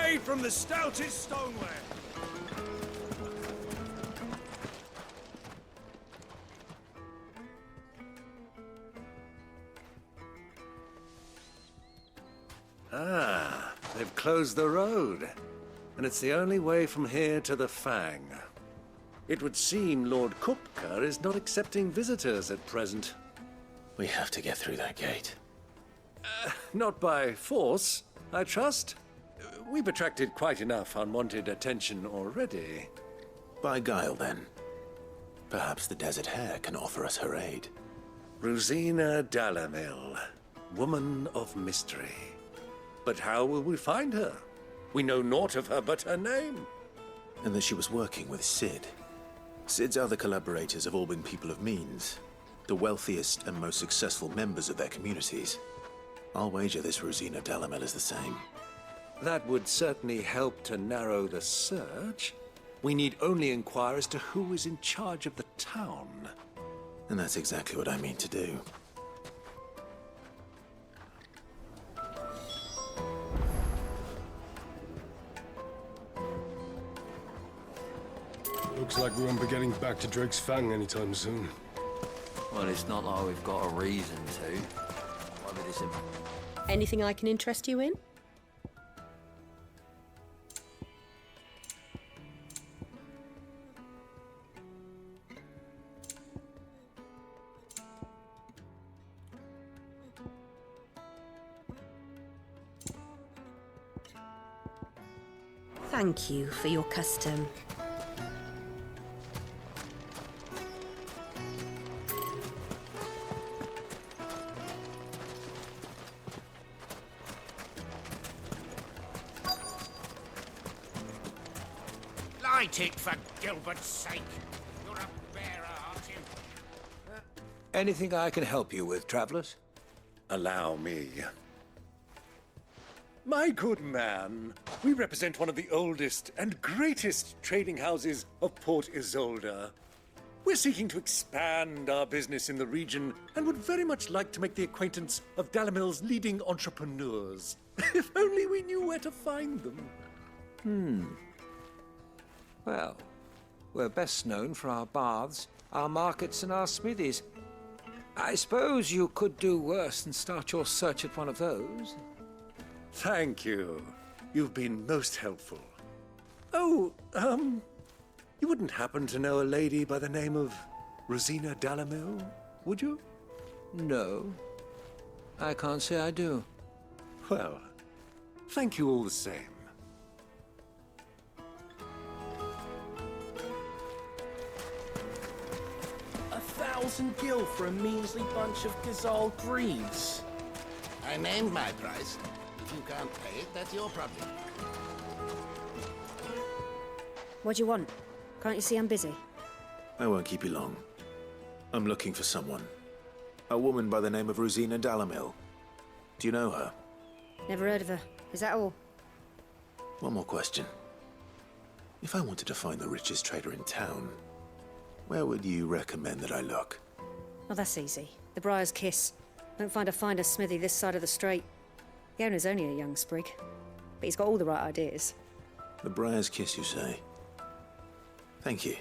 made from the stoutest stoneware. Ah, they've closed the road. And it's the only way from here to the Fang. It would seem Lord Kupka is not accepting visitors at present. We have to get through that gate. Not by force, I trust. We've attracted quite enough unwanted attention already. By guile, then. Perhaps the Desert Hare can offer us her aid. Rosina Dalamil, woman of mystery. But how will we find her? We know naught of her but her name. And that she was working with Sid. Sid's other collaborators have all been people of means, the wealthiest and most successful members of their communities. I'll wager this Rosina Dalamil is the same. That would certainly help to narrow the search. We need only inquire as to who is in charge of the town. And that's exactly what I mean to do. Looks like we won't be getting back to Drake's Fang anytime soon. Well, it's not like we've got a reason to. Why would this... Anything I can interest you in? Thank you for your custom. Light it, for Gilbert's sake. You're a bearer, aren't you? Anything I can help you with, travelers? Allow me. My good man, we represent one of the oldest and greatest trading houses of Port Isolde. We're seeking to expand our business in the region and would very much like to make the acquaintance of Dalamil's leading entrepreneurs. If only we knew where to find them. Well, we're best known for our baths, our markets, and our smithies. I suppose you could do worse than start your search at one of those. Thank you. You've been most helpful. Oh, you wouldn't happen to know a lady by the name of Rosina Dalamil, would you? No, I can't say I do. Well, thank you all the same. 1,000 gil for a measly bunch of Gazal greaves. I named my price. If you can't pay it, that's your problem. What do you want? Can't you see I'm busy? I won't keep you long. I'm looking for someone. A woman by the name of Rosina Dalamil. Do you know her? Never heard of her. Is that all? One more question. If I wanted to find the richest trader in town, where would you recommend that I look? Oh, that's easy. The Briar's Kiss. Don't find a finer smithy this side of the strait. The owner's only a young sprig, but he's got all the right ideas. The Briar's Kiss, you say? Thank you.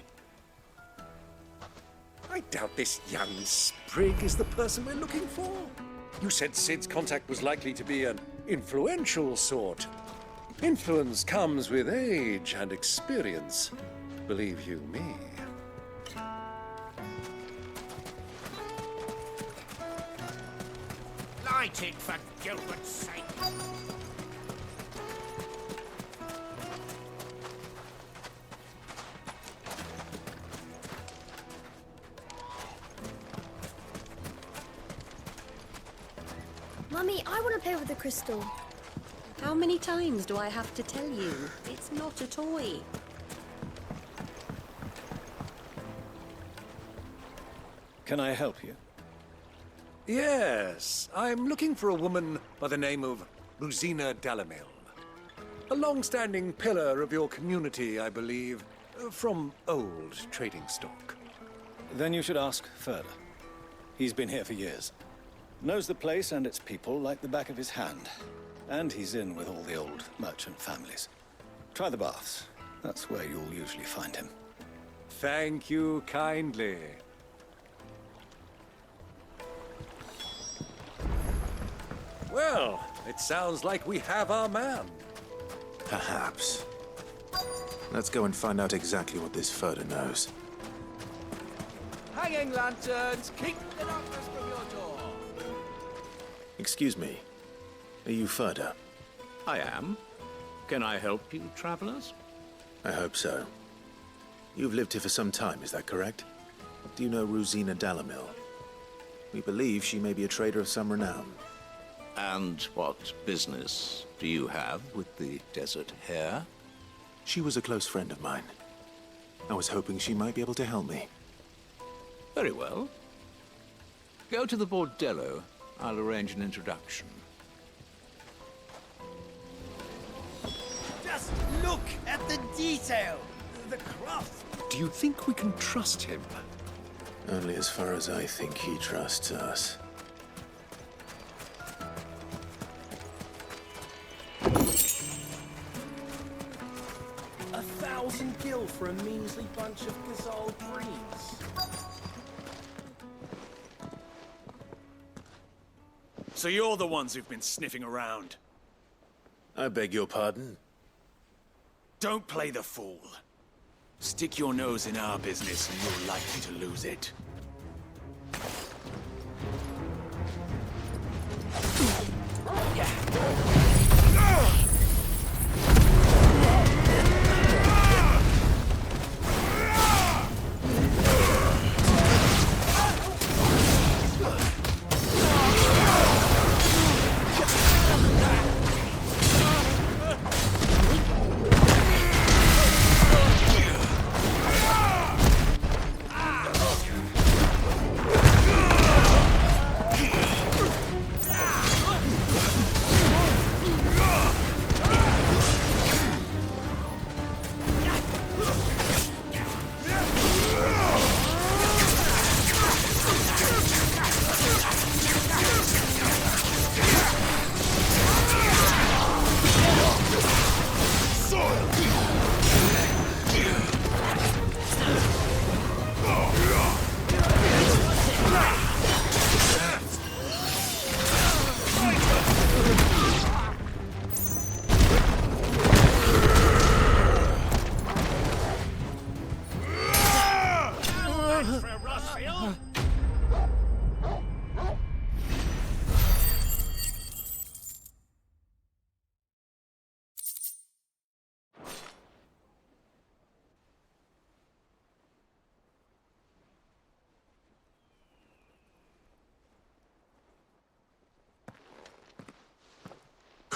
I doubt this young sprig is the person we're looking for. You said Sid's contact was likely to be an influential sort. Influence comes with age and experience, believe you me. Light it, for Gilbert's sake. Mummy, I want to play with the crystal. How many times do I have to tell you? It's not a toy. Can I help you? Yes, I'm looking for a woman by the name of Rosina Dalamil. A long-standing pillar of your community, I believe, from old trading stock. Then you should ask further. He's been here for years. Knows the place and its people like the back of his hand. and he's in with all the old merchant families. Try the baths. That's where you'll usually find him. Thank you kindly. Well, it sounds like we have our man. Perhaps. Let's go and find out exactly what this Furder knows. Hanging lanterns, keep the darkness from your door. Excuse me. Are you Furder? I am. Can I help you, travelers? I hope so. You've lived here for some time, is that correct? Do you know Rosina Dalamil? We believe she may be a trader of some renown. And what business do you have with the Desert Hare? She was a close friend of mine. I was hoping she might be able to help me. Very well. Go to the bordello. I'll arrange an introduction. Just look at the detail! The craft! Do you think we can trust him? Only as far as I think he trusts us. $1,000 for a measly bunch of Gazal greens. So you're the ones who've been sniffing around. I beg your pardon? Don't play the fool. Stick your nose in our business and you're likely to lose it.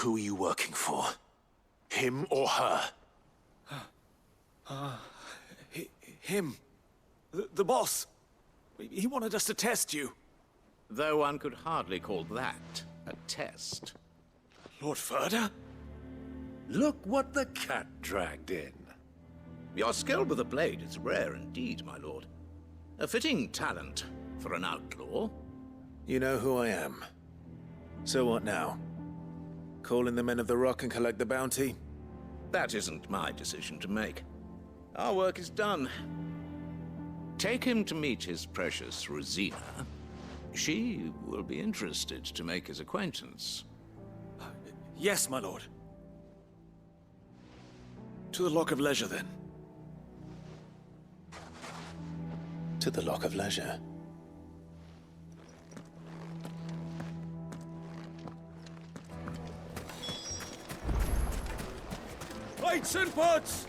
Who are you working for? Him or her? Him. The boss. He wanted us to test you. Though one could hardly call that a test. Lord Furder? Look what the cat dragged in. Your skill with the blade is rare indeed, my lord. A fitting talent for an outlaw. You know who I am. So what now? Call in the Men of the Rock and collect the bounty? That isn't my decision to make. Our work is done. Take him to meet his precious Rosina. She will be interested to make his acquaintance. Yes, my lord. To the Lock of Leisure, then. To the Lock of Leisure. Lights and pots!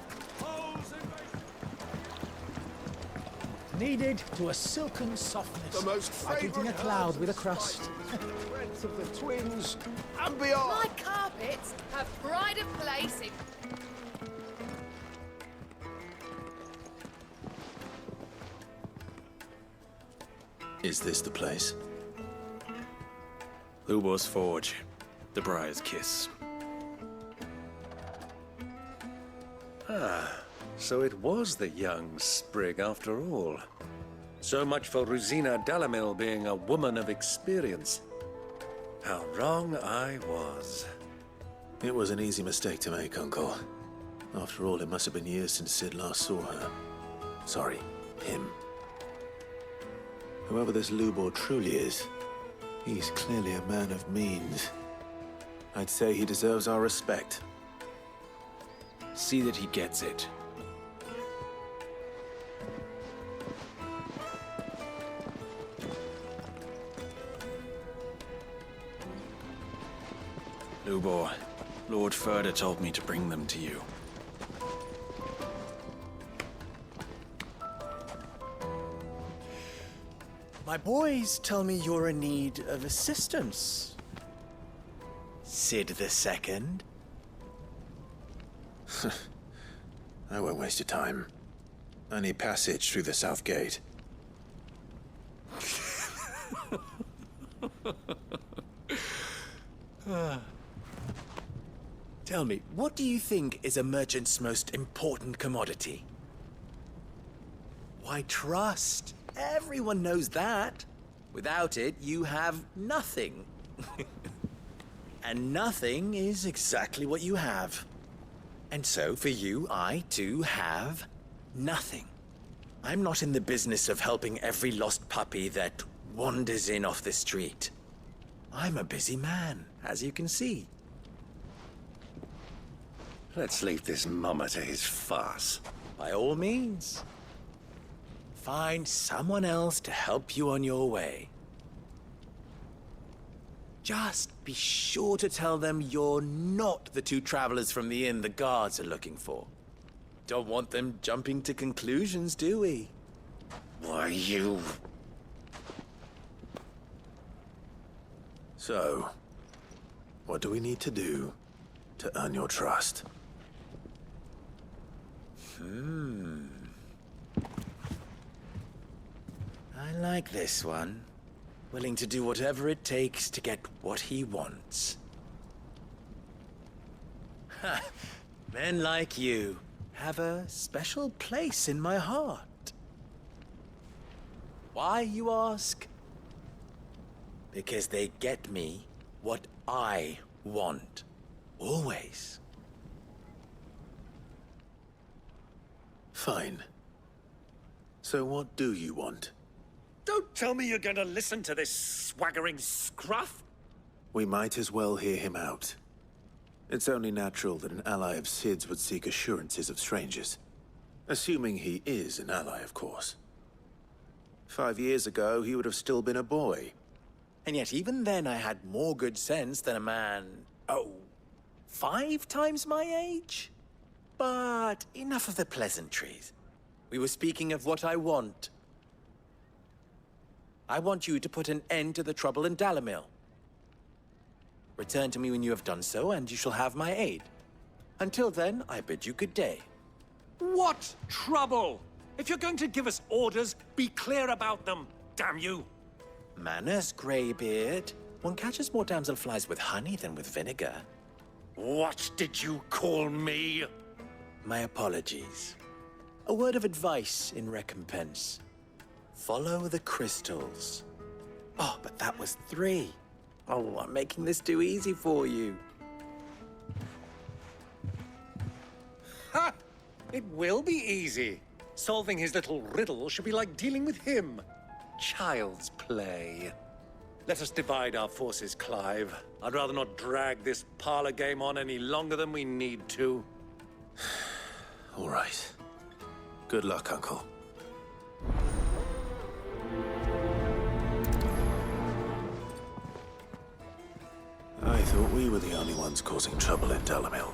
Kneaded to a silken softness. The most like eating a cloud with a crust. Friends of the twins and beyond. My carpets have pride of place in... Is this the place? Lubor's Forge. The Briar's Kiss. So it was the young sprig after all. So much for Rosina Dalamil being a woman of experience. How wrong I was. It was an easy mistake to make, Uncle. After all, it must have been years since Sid last saw her. Sorry, him. Whoever this Lubor truly is, he's clearly a man of means. I'd say he deserves our respect. See that he gets it. Lubor, Lord Furder told me to bring them to you. My boys tell me you're in need of assistance. Sid the Second? I won't waste your time. I need passage through the south gate. Tell me, what do you think is a merchant's most important commodity? Why, trust. Everyone knows that. Without it, you have nothing. And nothing is exactly what you have. And so, for you, I, too, have nothing. I'm not in the business of helping every lost puppy that wanders in off the street. I'm a busy man, as you can see. Let's leave this mummer to his farce. By all means. Find someone else to help you on your way. Just be sure to tell them you're not the two travelers from the inn the guards are looking for. Don't want them jumping to conclusions, do we? Why, you... So, what do we need to do to earn your trust? I like this one. Willing to do whatever it takes to get what he wants. Ha! Men like you have a special place in my heart. Why, you ask? Because they get me what I want. Always. Fine. So what do you want? Don't tell me you're going to listen to this swaggering scruff! We might as well hear him out. It's only natural that an ally of Sid's would seek assurances of strangers. Assuming he is an ally, of course. 5 years ago, he would have still been a boy. And yet even then I had more good sense than a man, 5 times my age? But enough of the pleasantries. We were speaking of what I want. I want you to put an end to the trouble in Dalamil. Return to me when you have done so, and you shall have my aid. Until then, I bid you good day. What trouble? If you're going to give us orders, be clear about them, damn you! Manners, Greybeard. One catches more damselflies with honey than with vinegar. What did you call me? My apologies. A word of advice in recompense. Follow the crystals. Oh, but that was 3. Oh, I'm making this too easy for you. Ha! It will be easy. Solving his little riddle should be like dealing with him. Child's play. Let us divide our forces, Clive. I'd rather not drag this parlor game on any longer than we need to. All right. Good luck, Uncle. I thought we were the only ones causing trouble in Dalamil.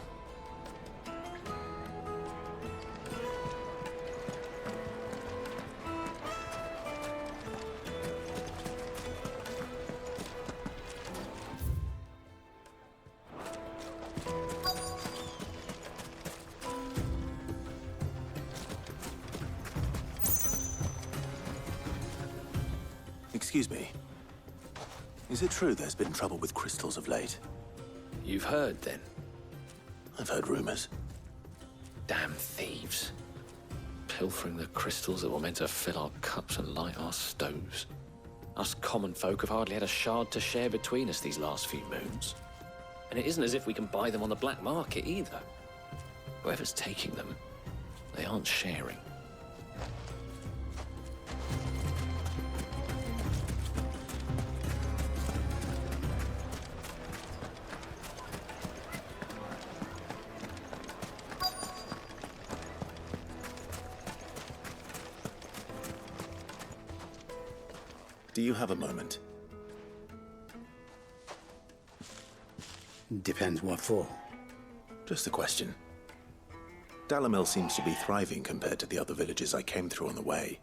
Excuse me. Is it true there's been trouble with crystals of late? You've heard, then? I've heard rumors. Damn thieves. Pilfering the crystals that were meant to fill our cups and light our stoves. Us common folk have hardly had a shard to share between us these last few moons. And it isn't as if we can buy them on the black market either. Whoever's taking them, they aren't sharing. Do you have a moment? Depends what for. Just a question. Dalamel seems to be thriving compared to the other villages I came through on the way.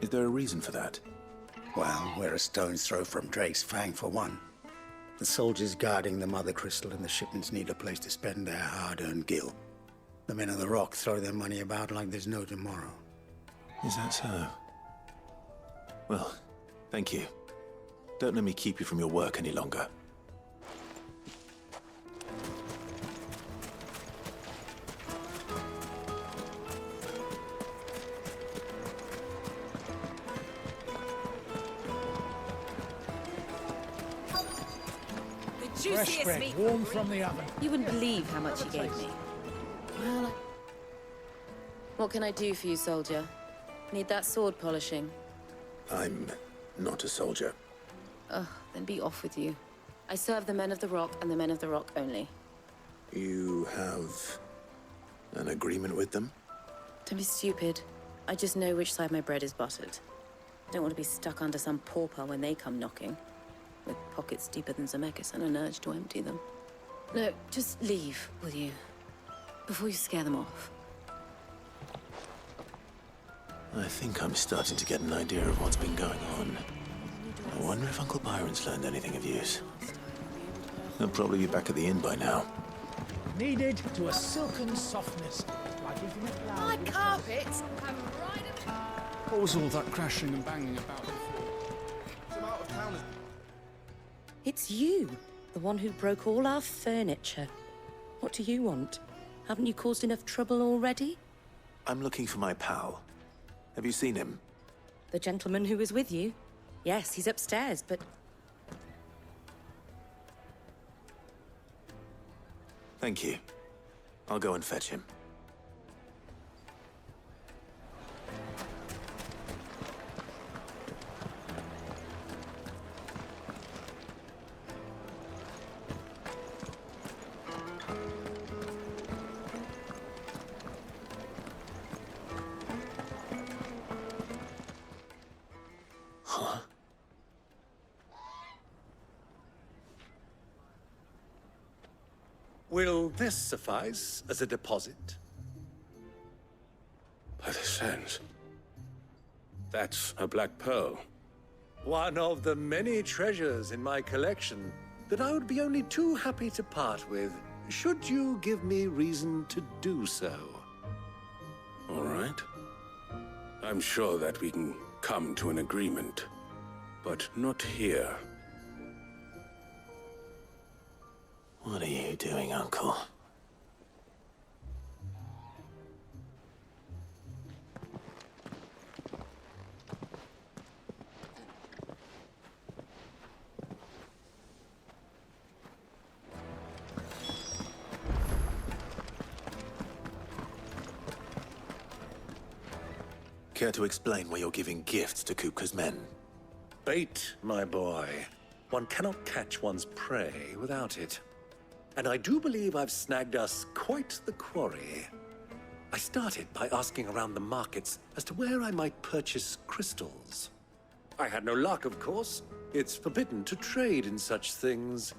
Is there a reason for that? Well, we're a stone's throw from Drake's Fang for one. The soldiers guarding the Mother Crystal and the shipments need a place to spend their hard-earned gil. The men of the Rock throw their money about like there's no tomorrow. Is that so? Well, thank you. Don't let me keep you from your work any longer. Fresh bread, warm from the oven. You wouldn't believe how much he gave me. Well, what can I do for you, soldier? Need that sword polishing? I'm not a soldier. Ugh, then be off with you. I serve the men of the Rock and the men of the Rock only. You have an agreement with them? Don't be stupid. I just know which side my bread is buttered. I don't want to be stuck under some pauper when they come knocking. With pockets deeper than Zemeckis and an urge to empty them. No, just leave, will you? Before you scare them off. I think I'm starting to get an idea of what's been going on. I wonder if Uncle Byron's learned anything of use. He'll probably be back at the inn by now. Kneaded to a silken softness, like if in a cloud. My carpets have right of... What was all that crashing and banging about before? Some out of towners. It's you, the one who broke all our furniture. What do you want? Haven't you caused enough trouble already? I'm looking for my pal. Have you seen him? The gentleman who was with you? Yes, he's upstairs, but... Thank you. I'll go and fetch him. Will this suffice as a deposit? By the sands. That's a black pearl. One of the many treasures in my collection that I would be only too happy to part with, should you give me reason to do so. All right. I'm sure that we can come to an agreement, but not here. What are you doing, Uncle? Care to explain why you're giving gifts to Kupka's men? Bait, my boy. One cannot catch one's prey without it. And I do believe I've snagged us quite the quarry. I started by asking around the markets as to where I might purchase crystals. I had no luck, of course. It's forbidden to trade in such things.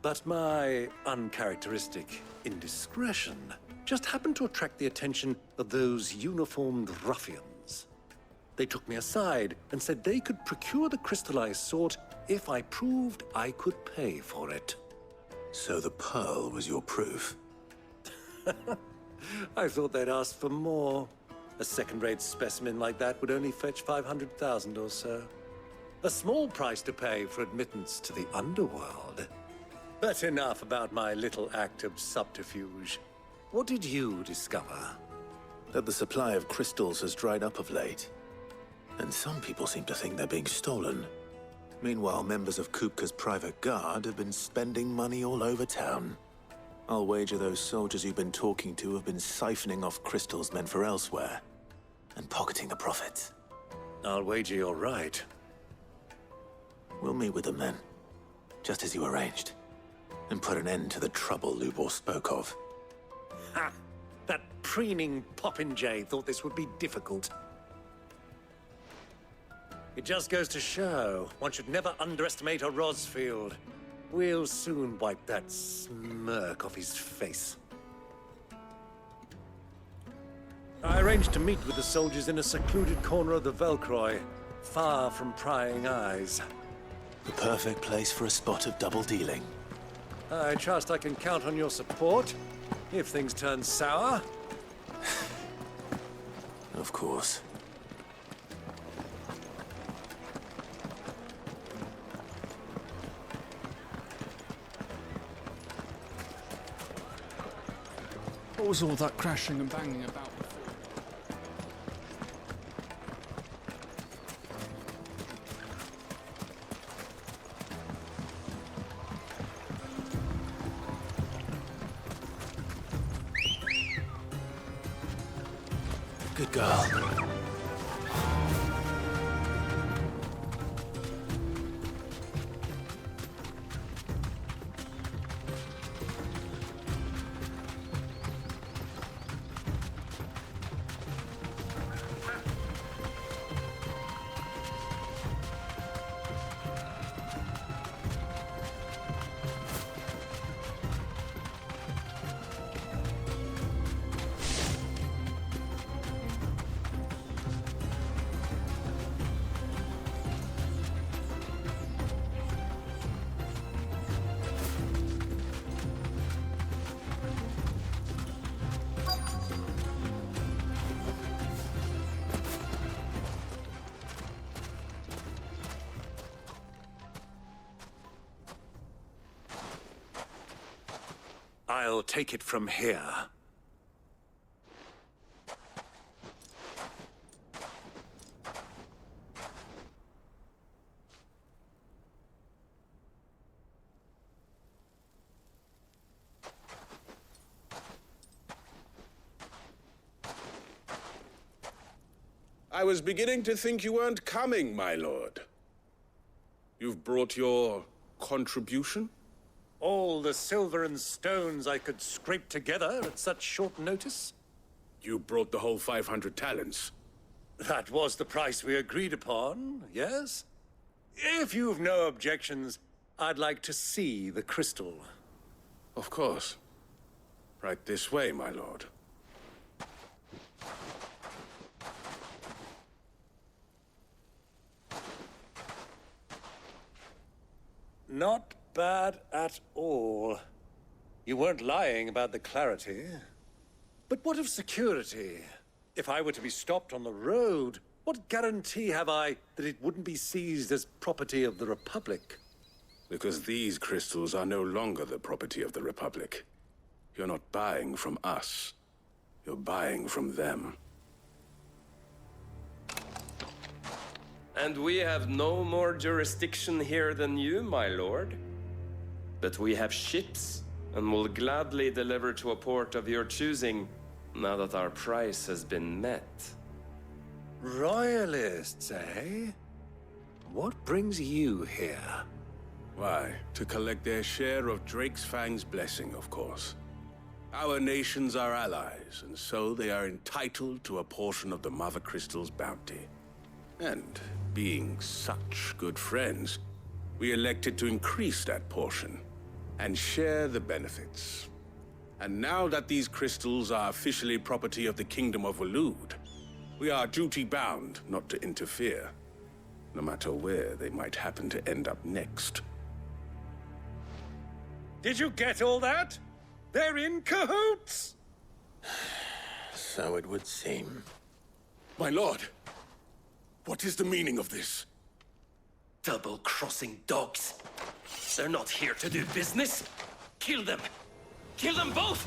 But my uncharacteristic indiscretion just happened to attract the attention of those uniformed ruffians. They took me aside and said they could procure the crystal I sought if I proved I could pay for it. So the pearl was your proof? I thought they'd ask for more. A second-rate specimen like that would only fetch 500,000 or so. A small price to pay for admittance to the underworld. But enough about my little act of subterfuge. What did you discover? That the supply of crystals has dried up of late. And some people seem to think they're being stolen. Meanwhile, members of Kupka's private guard have been spending money all over town. I'll wager those soldiers you've been talking to have been siphoning off crystals meant for elsewhere, and pocketing the profits. I'll wager you're right. We'll meet with them then, just as you arranged, and put an end to the trouble Lubor spoke of. Ha! That preening popinjay thought this would be difficult. It just goes to show, one should never underestimate a Rosfield. We'll soon wipe that smirk off his face. I arranged to meet with the soldiers in a secluded corner of the Velcroy, far from prying eyes. The perfect place for a spot of double dealing. I trust I can count on your support, if things turn sour. Of course. What was all that crashing and banging about before? Good girl. I'll take it from here. I was beginning to think you weren't coming, my lord. You've brought your contribution? All the silver and stones I could scrape together at such short notice? You brought the whole 500 talents. That was the price we agreed upon, yes? If you've no objections, I'd like to see the crystal. Of course. Right this way, my lord. Not bad at all. You weren't lying about the clarity. But what of security? If I were to be stopped on the road, what guarantee have I that it wouldn't be seized as property of the Republic? Because these crystals are no longer the property of the Republic. You're not buying from us. You're buying from them. And we have no more jurisdiction here than you, my lord. But we have ships, and will gladly deliver to a port of your choosing, now that our price has been met. Royalists, eh? What brings you here? Why, to collect their share of Drake's Fang's blessing, of course. Our nations are allies, and so they are entitled to a portion of the Mother Crystal's bounty. And being such good friends, we elected to increase that portion and share the benefits. And now that these crystals are officially property of the Kingdom of Waloed, we are duty-bound not to interfere, no matter where they might happen to end up next. Did you get all that? They're in cahoots! So it would seem. My lord, what is the meaning of this? Double-crossing dogs. They're not here to do business. Kill them. Kill them both!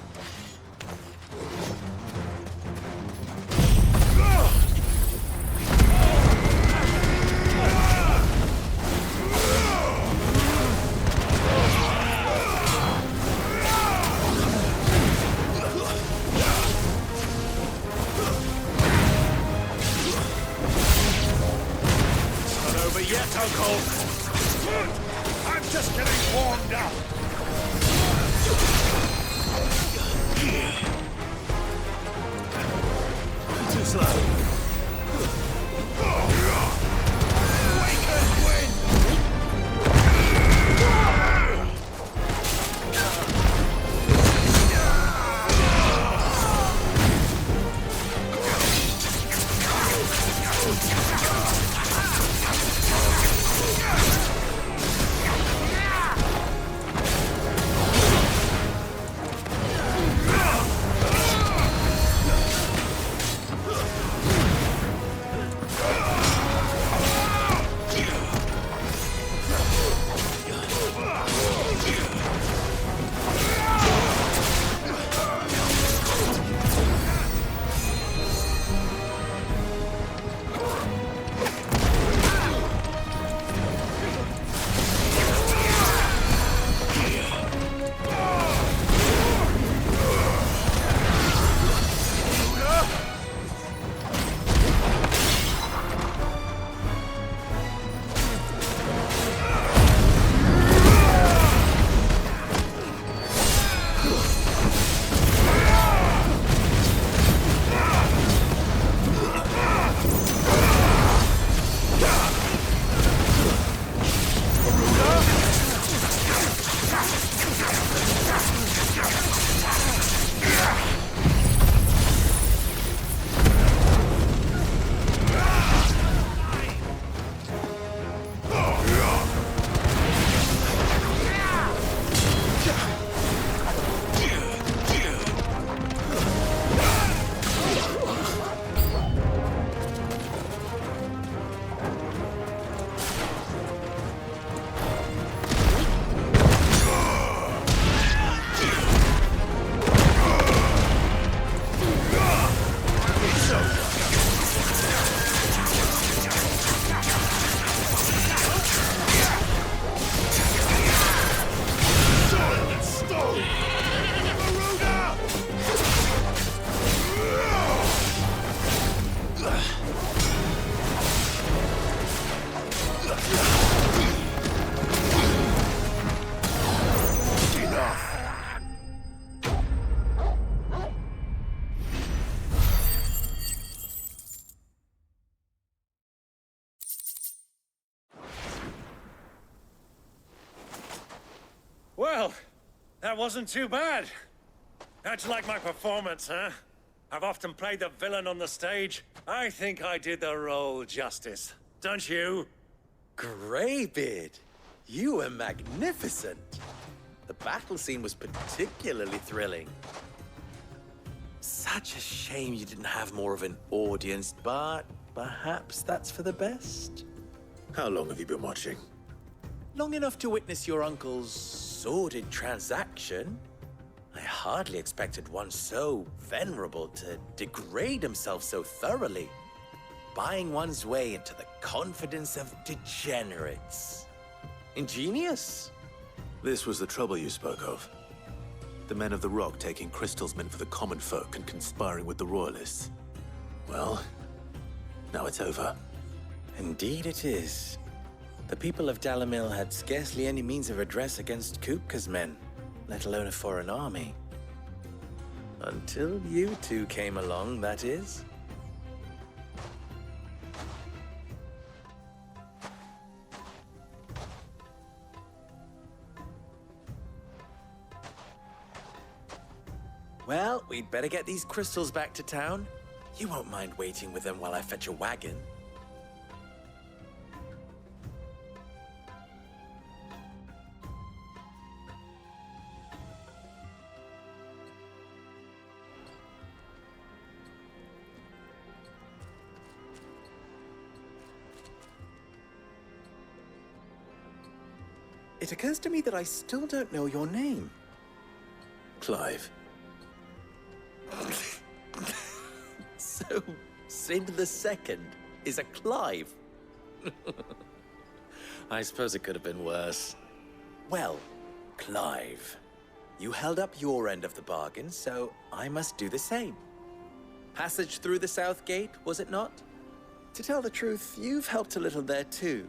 Well, that wasn't too bad. How'd you like my performance, huh? I've often played the villain on the stage. I think I did the role justice. Don't you? Greybeard, you were magnificent. The battle scene was particularly thrilling. Such a shame you didn't have more of an audience, but perhaps that's for the best. How long have you been watching? Long enough to witness your uncle's sordid transaction. I hardly expected one so venerable to degrade himself so thoroughly, buying one's way into the confidence of degenerates. Ingenious. This was the trouble you spoke of. The men of the Rock taking crystals meant for the common folk and conspiring with the Royalists. Well, now it's over. Indeed it is. The people of Dalamil had scarcely any means of redress against Kupka's men, let alone a foreign army. Until you two came along, that is. Well, we'd better get these crystals back to town. You won't mind waiting with them while I fetch a wagon. It occurs to me that I still don't know your name. Clive. So, Sid the Second is a Clive. I suppose it could have been worse. Well, Clive, you held up your end of the bargain, so I must do the same. Passage through the South Gate, was it not? To tell the truth, you've helped a little there too.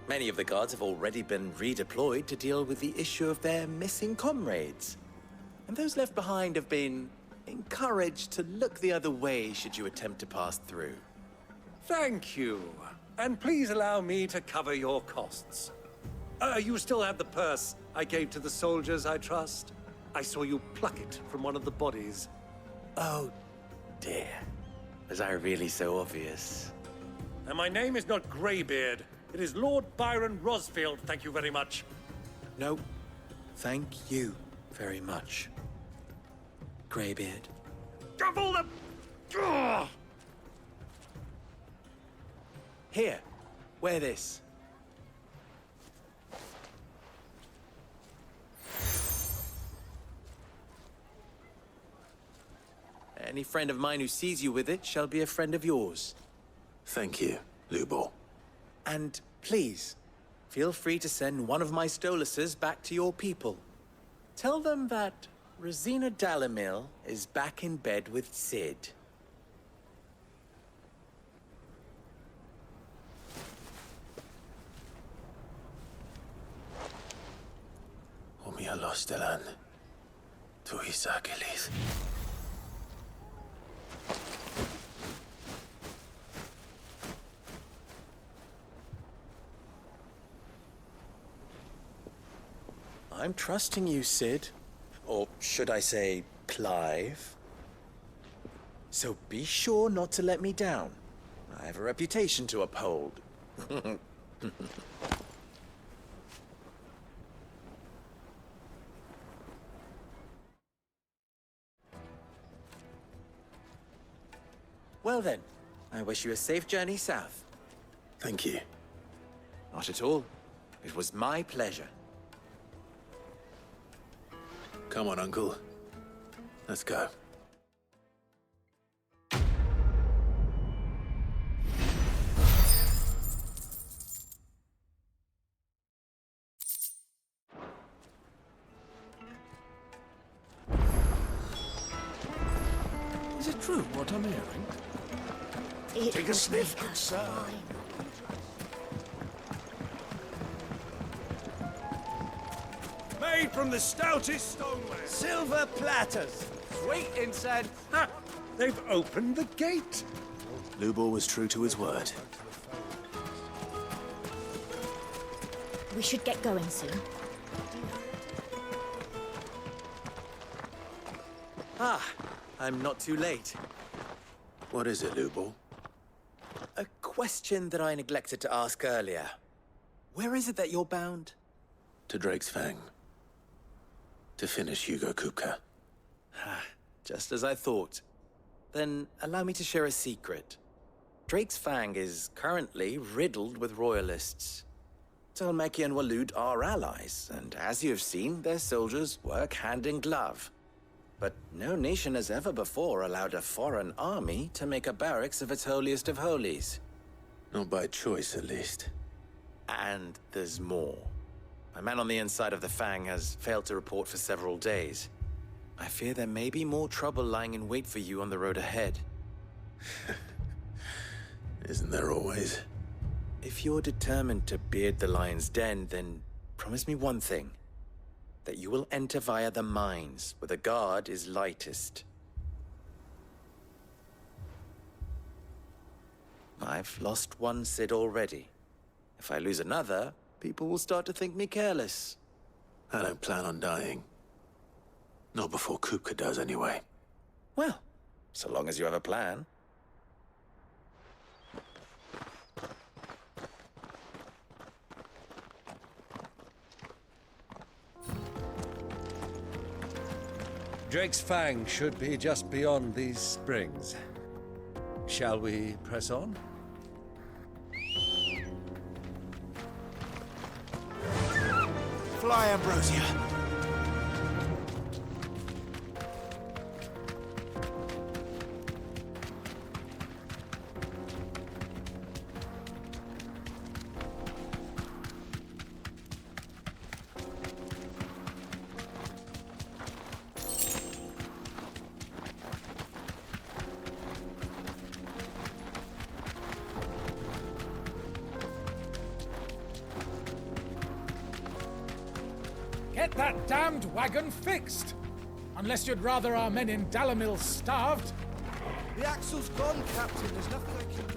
Many of the guards have already been redeployed to deal with the issue of their missing comrades. And those left behind have been encouraged to look the other way should you attempt to pass through. Thank you. And please allow me to cover your costs. You still have the purse I gave to the soldiers, I trust? I saw you pluck it from one of the bodies. Oh, dear. Was I really so obvious? And my name is not Greybeard. It is Lord Byron Rosfield, thank you very much. No, thank you very much, Greybeard. Double the... Ugh! Here, wear this. Any friend of mine who sees you with it shall be a friend of yours. Thank you, Lubor. And please, feel free to send one of my Stoluses back to your people. Tell them that Rosina Dalamil is back in bed with Sid. Omia Lostelan. Tuisa Kelith. I'm trusting you, Sid. Or should I say, Clive? So be sure not to let me down. I have a reputation to uphold. Well then, I wish you a safe journey south. Thank you. Not at all. It was my pleasure. Come on, Uncle. Let's go. Is it true what I'm hearing? Take a sniff, good sir. Made from the stoutest stoneware. Silver platters. Sweet incense. Ha! They've opened the gate. Lubor was true to his word. We should get going soon. Ah, I'm not too late. What is it, Lubor? A question that I neglected to ask earlier. Where is it that you're bound? To Drake's Fang. To finish Hugo Kupka. Just as I thought. Then allow me to share a secret. Drake's Fang is currently riddled with royalists. Tolmeki and Waloed are allies, and as you have seen, their soldiers work hand in glove. But no nation has ever before allowed a foreign army to make a barracks of its holiest of holies. Not by choice, at least. And there's more. My man on the inside of the Fang has failed to report for several days. I fear there may be more trouble lying in wait for you on the road ahead. Isn't there always? If you're determined to beard the lion's den, then promise me one thing. That you will enter via the mines, where the guard is lightest. I've lost one Cid already. If I lose another, people will start to think me careless. I don't plan on dying. Not before Kupka does, anyway. Well, so long as you have a plan. Drake's Fang should be just beyond these springs. Shall we press on? Fly, Ambrosia! Get that damned wagon fixed! Unless you'd rather our men in Dalamil starved. The axle's gone, Captain. There's nothing I can do.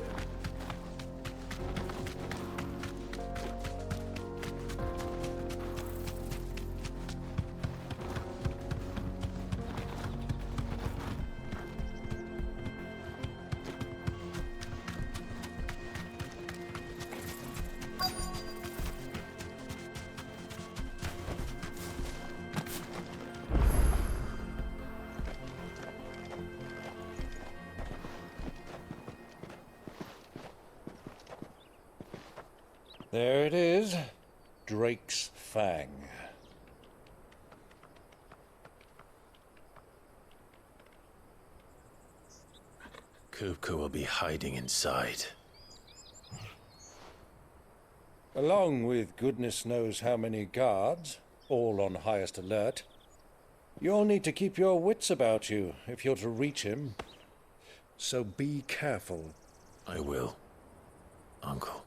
There it is. Drake's Fang. Kupka will be hiding inside. Along with goodness knows how many guards, all on highest alert. You'll need to keep your wits about you if you're to reach him. So be careful. I will, Uncle.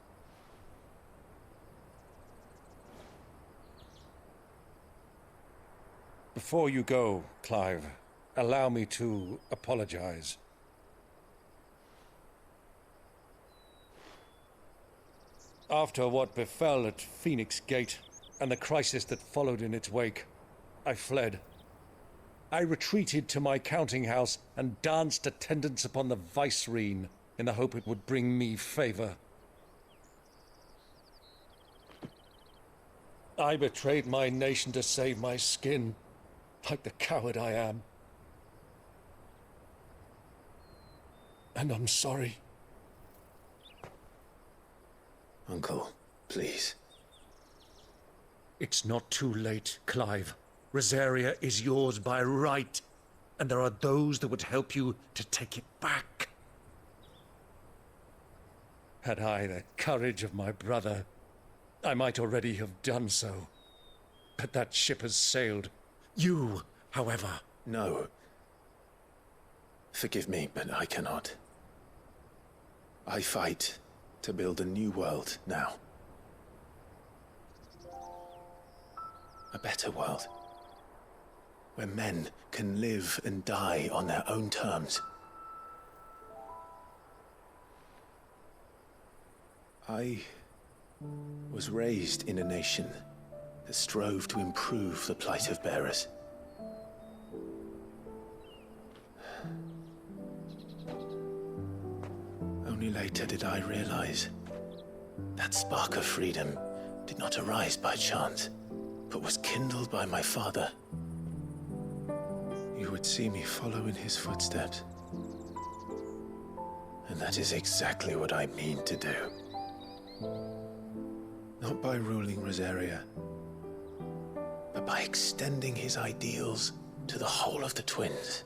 Before you go, Clive, allow me to apologize. After what befell at Phoenix Gate and the crisis that followed in its wake, I fled. I retreated to my counting house and danced attendance upon the vicereine in the hope it would bring me favor. I betrayed my nation to save my skin, like the coward I am. And I'm sorry. Uncle, please. It's not too late, Clive. Rosaria is yours by right, and there are those that would help you to take it back. Had I the courage of my brother, I might already have done so. But that ship has sailed. You, however... No. Forgive me, but I cannot. I fight to build a new world now. A better world. Where men can live and die on their own terms. I was raised in a nation that strove to improve the plight of bearers. Only later did I realize that spark of freedom did not arise by chance, but was kindled by my father. You would see me follow in his footsteps. And that is exactly what I mean to do. Not by ruling Rosaria, but by extending his ideals to the whole of the twins.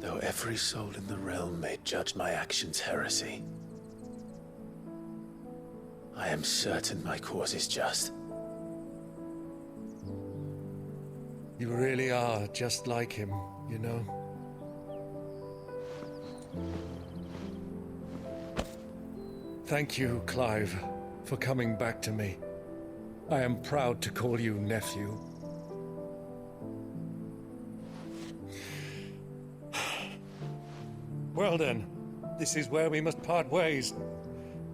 Though every soul in the realm may judge my actions heresy, I am certain my cause is just. You really are just like him, you know? Thank you, Clive, for coming back to me. I am proud to call you nephew. Well then, this is where we must part ways.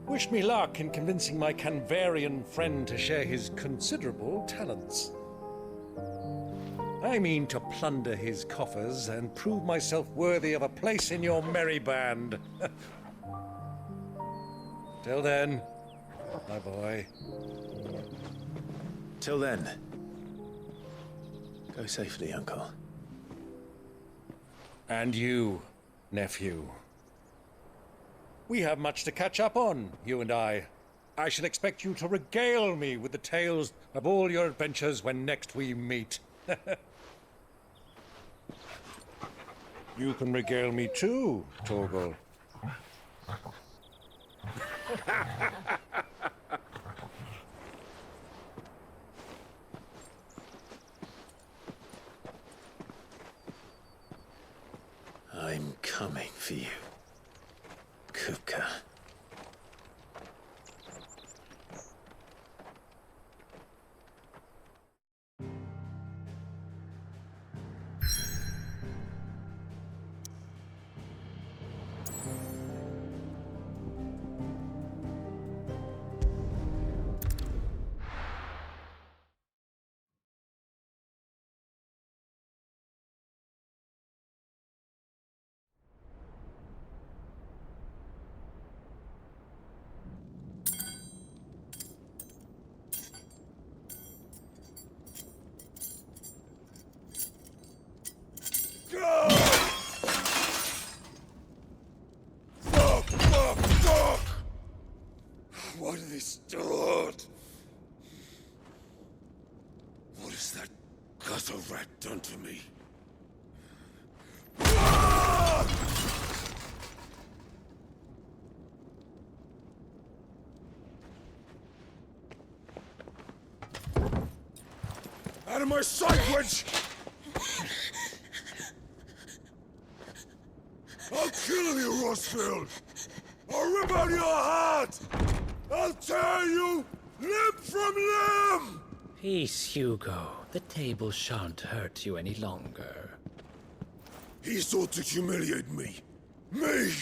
Wish me luck in convincing my Canvarian friend to share his considerable talents. I mean to plunder his coffers and prove myself worthy of a place in your merry band. Till then, my boy. Till then, go safely, Uncle. And you, nephew. We have much to catch up on, you and I. I shall expect you to regale me with the tales of all your adventures when next we meet. You can regale me too, Torgal. I'm coming for you, Kuka. Why do they start? What has that gutter rat done to me? Out of my sight, wench! I'll kill you, Rosfield! I'll rip out your heart! I'll tear you limb from limb! Peace, Hugo. The table shan't hurt you any longer. He sought to humiliate me. Me!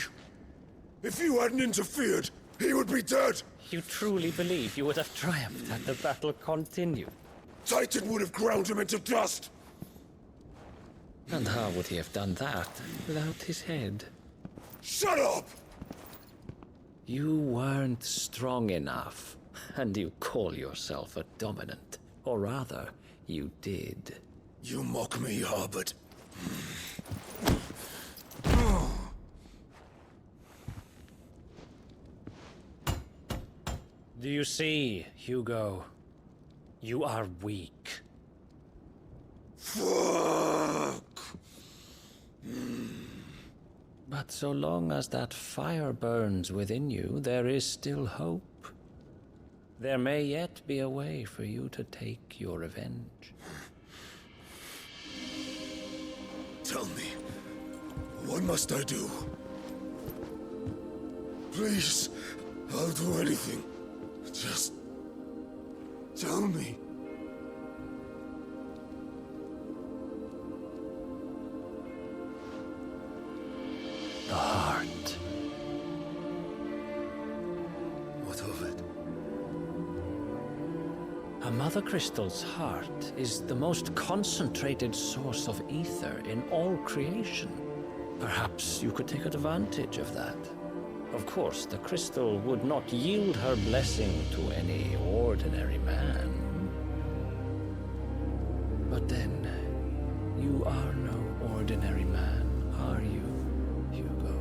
If you hadn't interfered, he would be dead! You truly believe you would have triumphed had the battle continued? Titan would have ground him into dust! And how would he have done that without his head? Shut up! You weren't strong enough, and you call yourself a dominant. Or rather, you did. You mock me, Harbert. Do you see, Hugo? You are weak. Fuck! But so long as that fire burns within you, there is still hope. There may yet be a way for you to take your revenge. Tell me, what must I do? Please, I'll do anything. Just tell me. The heart. What of it? A mother crystal's heart is the most concentrated source of ether in all creation. Perhaps you could take advantage of that. Of course, the crystal would not yield her blessing to any ordinary man. But then, you are no ordinary man, are you, Hugo?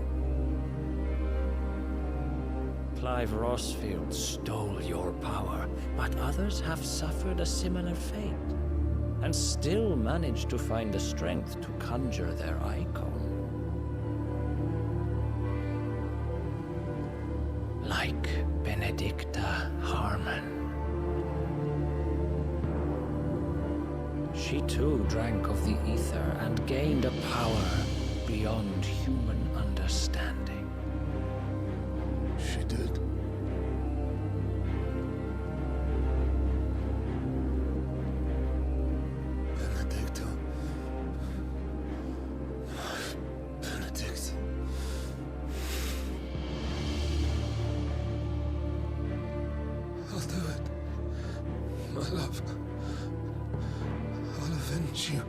Clive Rosfield stole your power, but others have suffered a similar fate, and still managed to find the strength to conjure their icon. Like Benedicta Harmon. She too drank of the ether and gained a power beyond human understanding. She did. Benedicta. Benedict. I'll do it. My love. I'll avenge you.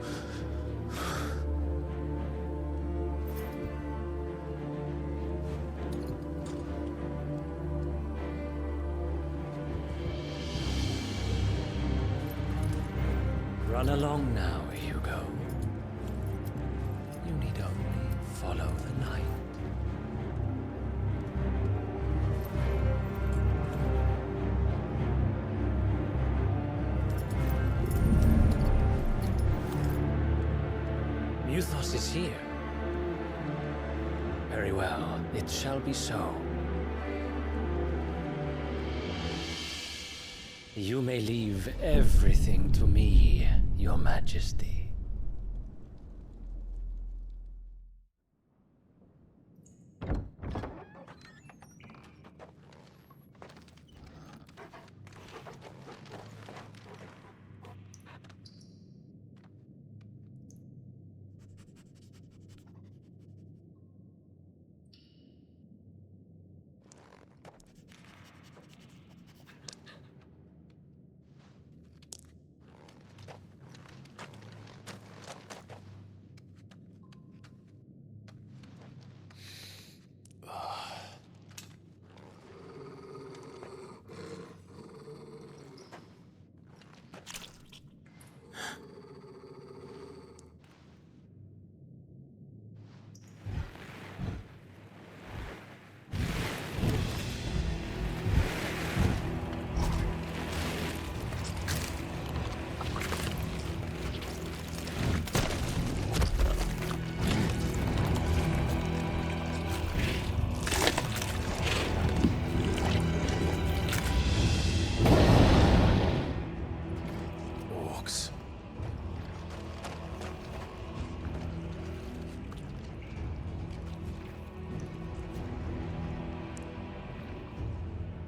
Run along now, Hugo. You need only follow the night. Muthos is here. Very well, it shall be so. You may leave everything to me, Your Majesty.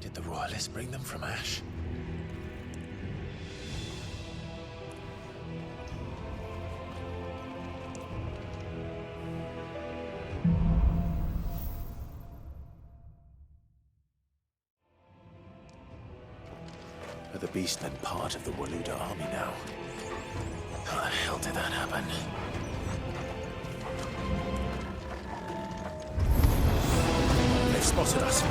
Did the royalists bring them from Ash? Are the beastmen part of the Waluda army now? How the hell did that happen? They've spotted us.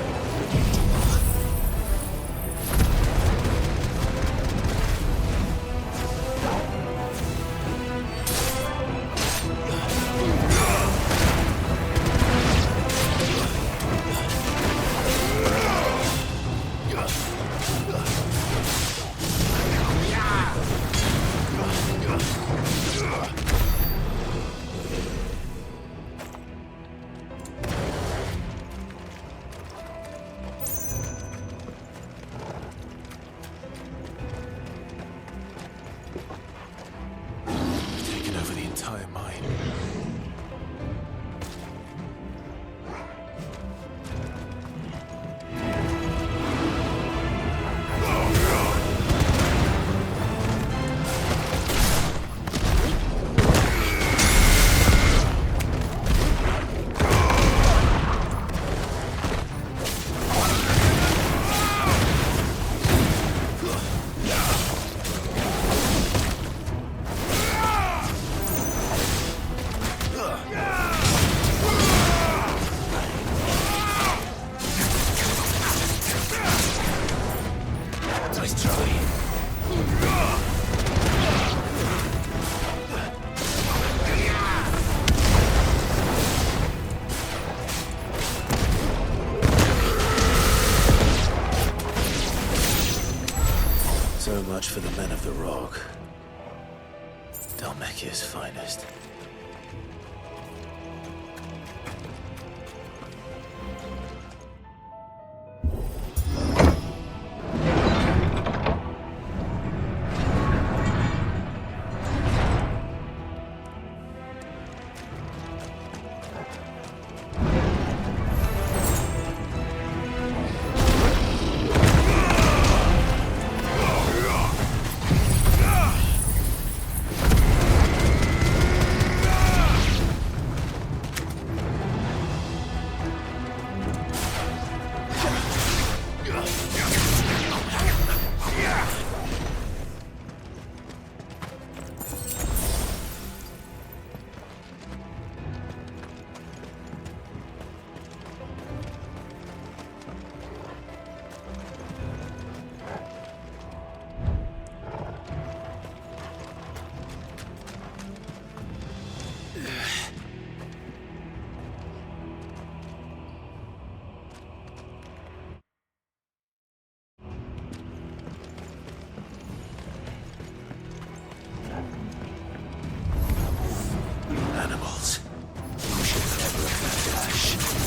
match for the men of the Rock. Dhalmekia's finest. Animals. You should never have left Ash.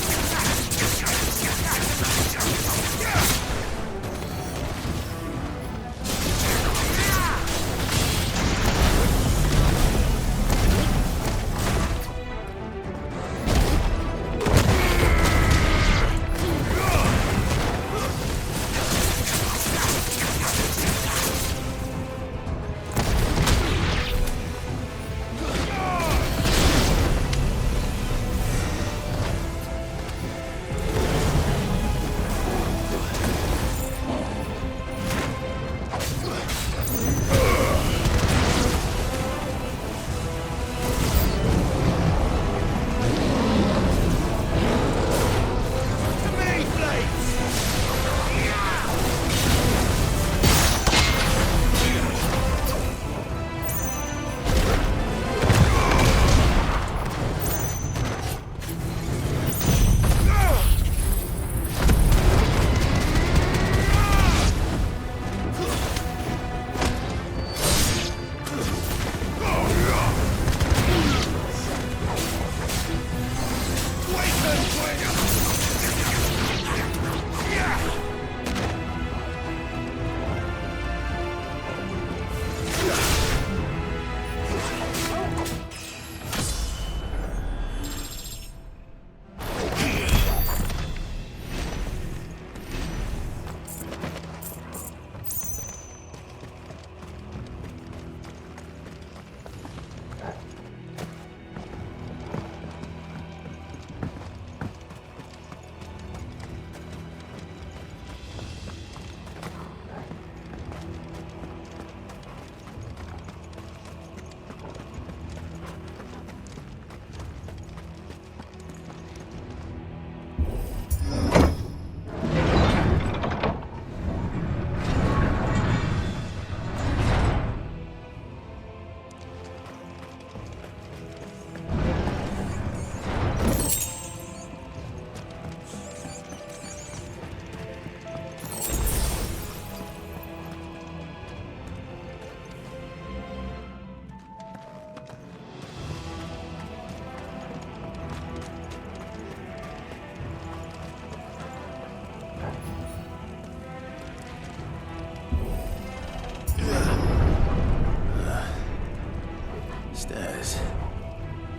Stairs.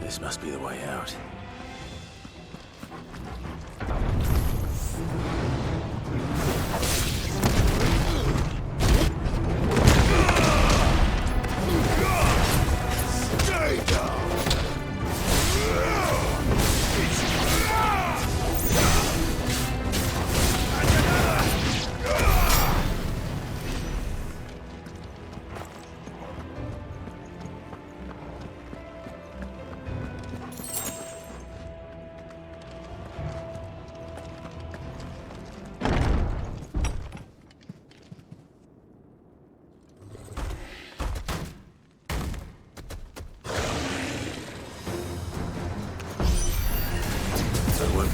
This must be the way out.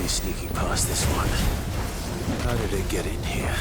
Sneaking past this one. How did it get in here?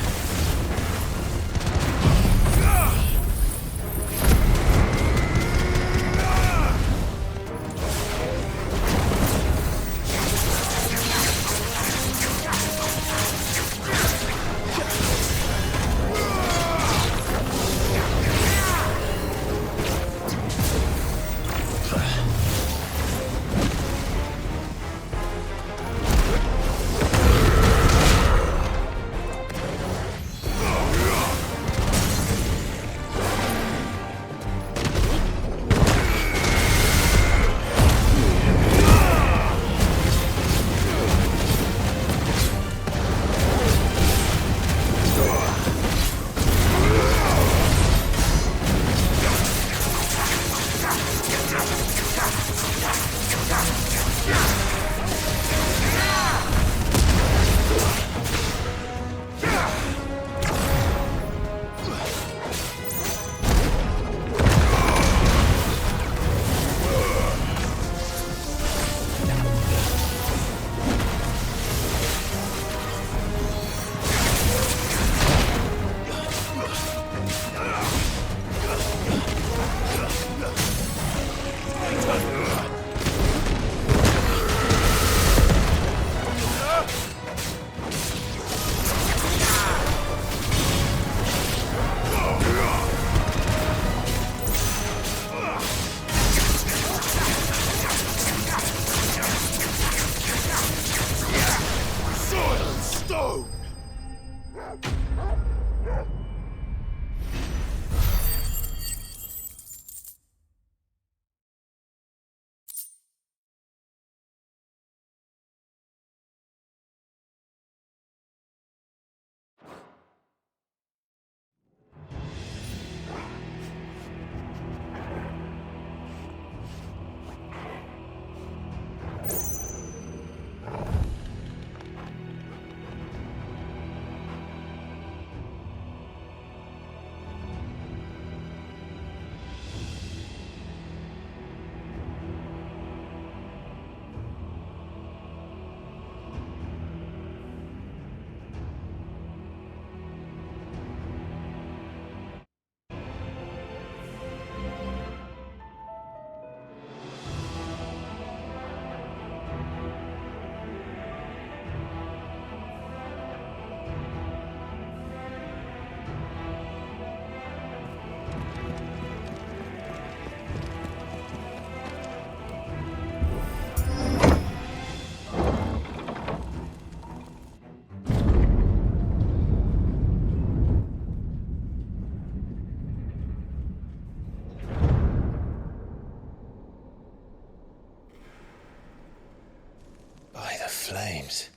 flames.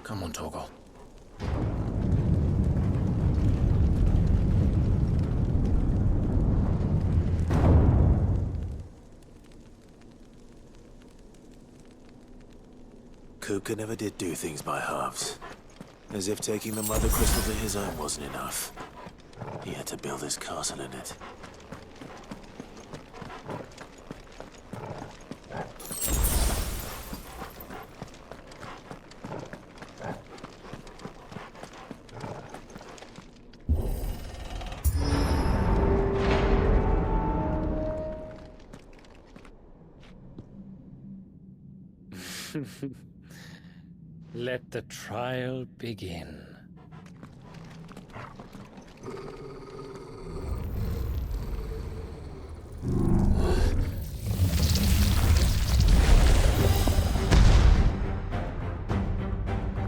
Come on, Torgal. Kupka never did do things by halves. As if taking the Mother Crystal to his own wasn't enough. He had to build his castle in it. Let the trial begin.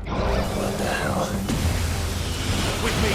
What the hell? With me,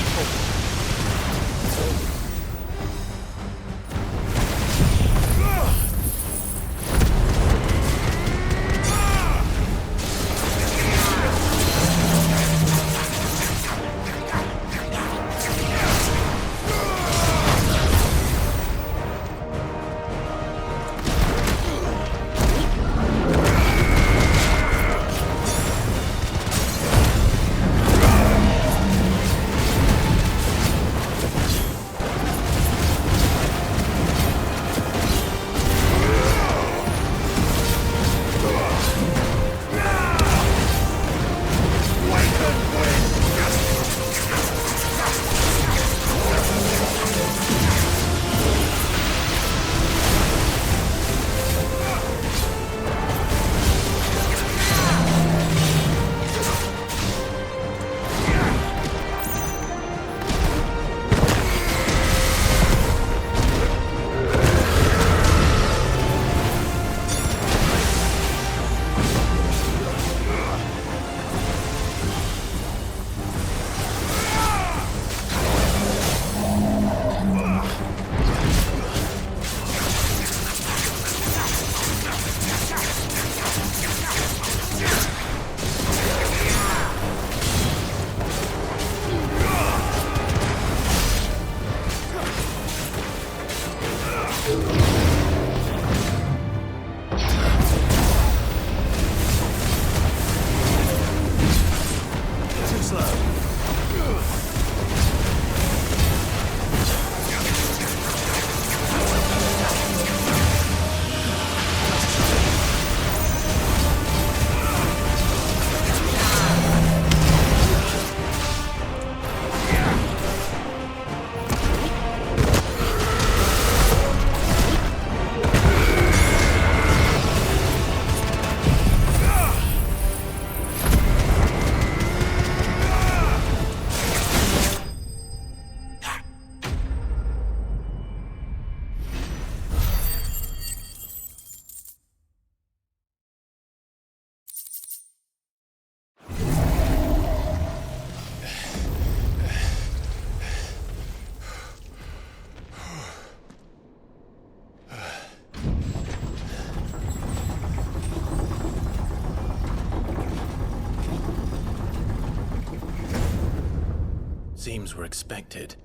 Seems we're expected.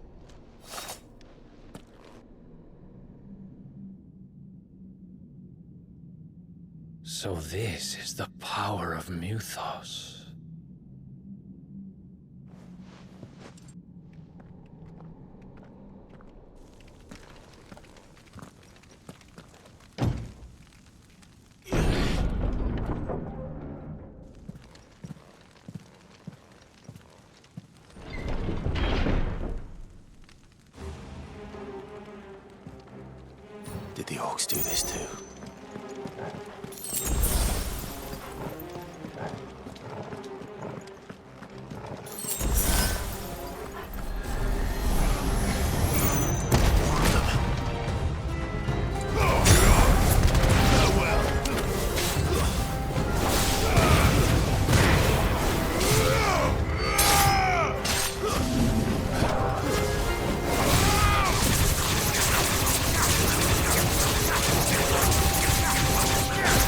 So this is the power of Mythos. Did the orcs do this too? Fire!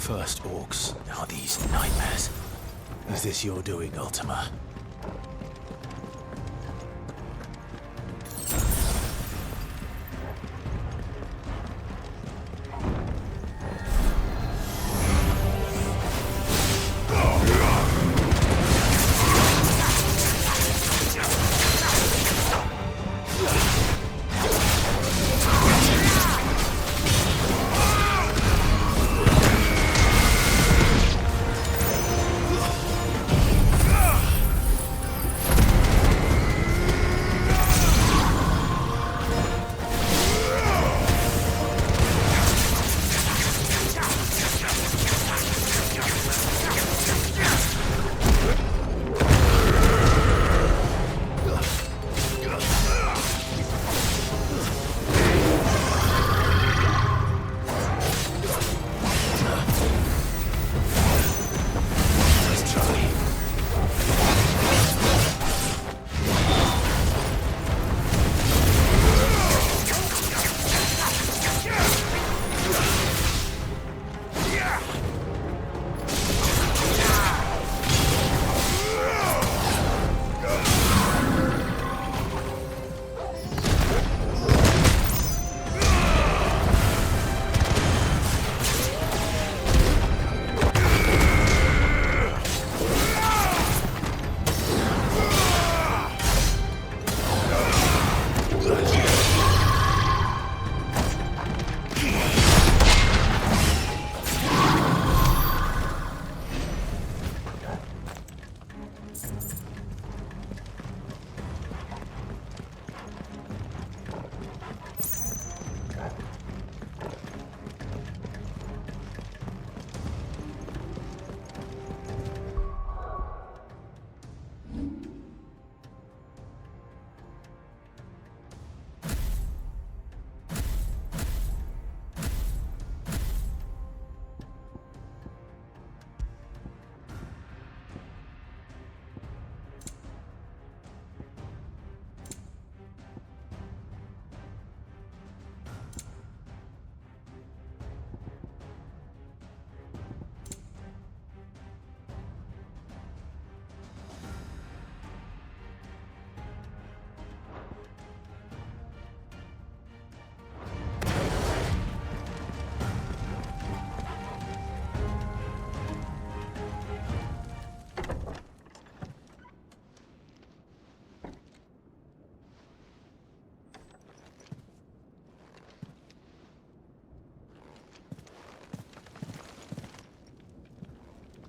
First orcs, now these nightmares. Is this your doing, Ultima?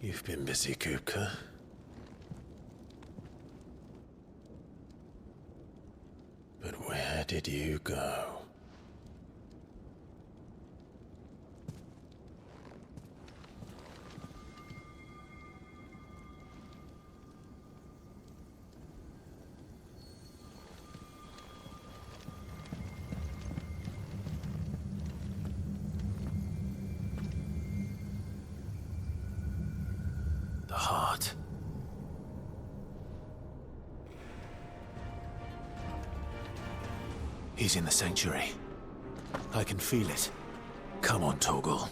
You've been busy, Kupka. But where did you go? He's in the sanctuary. I can feel it. Come on, Torgal.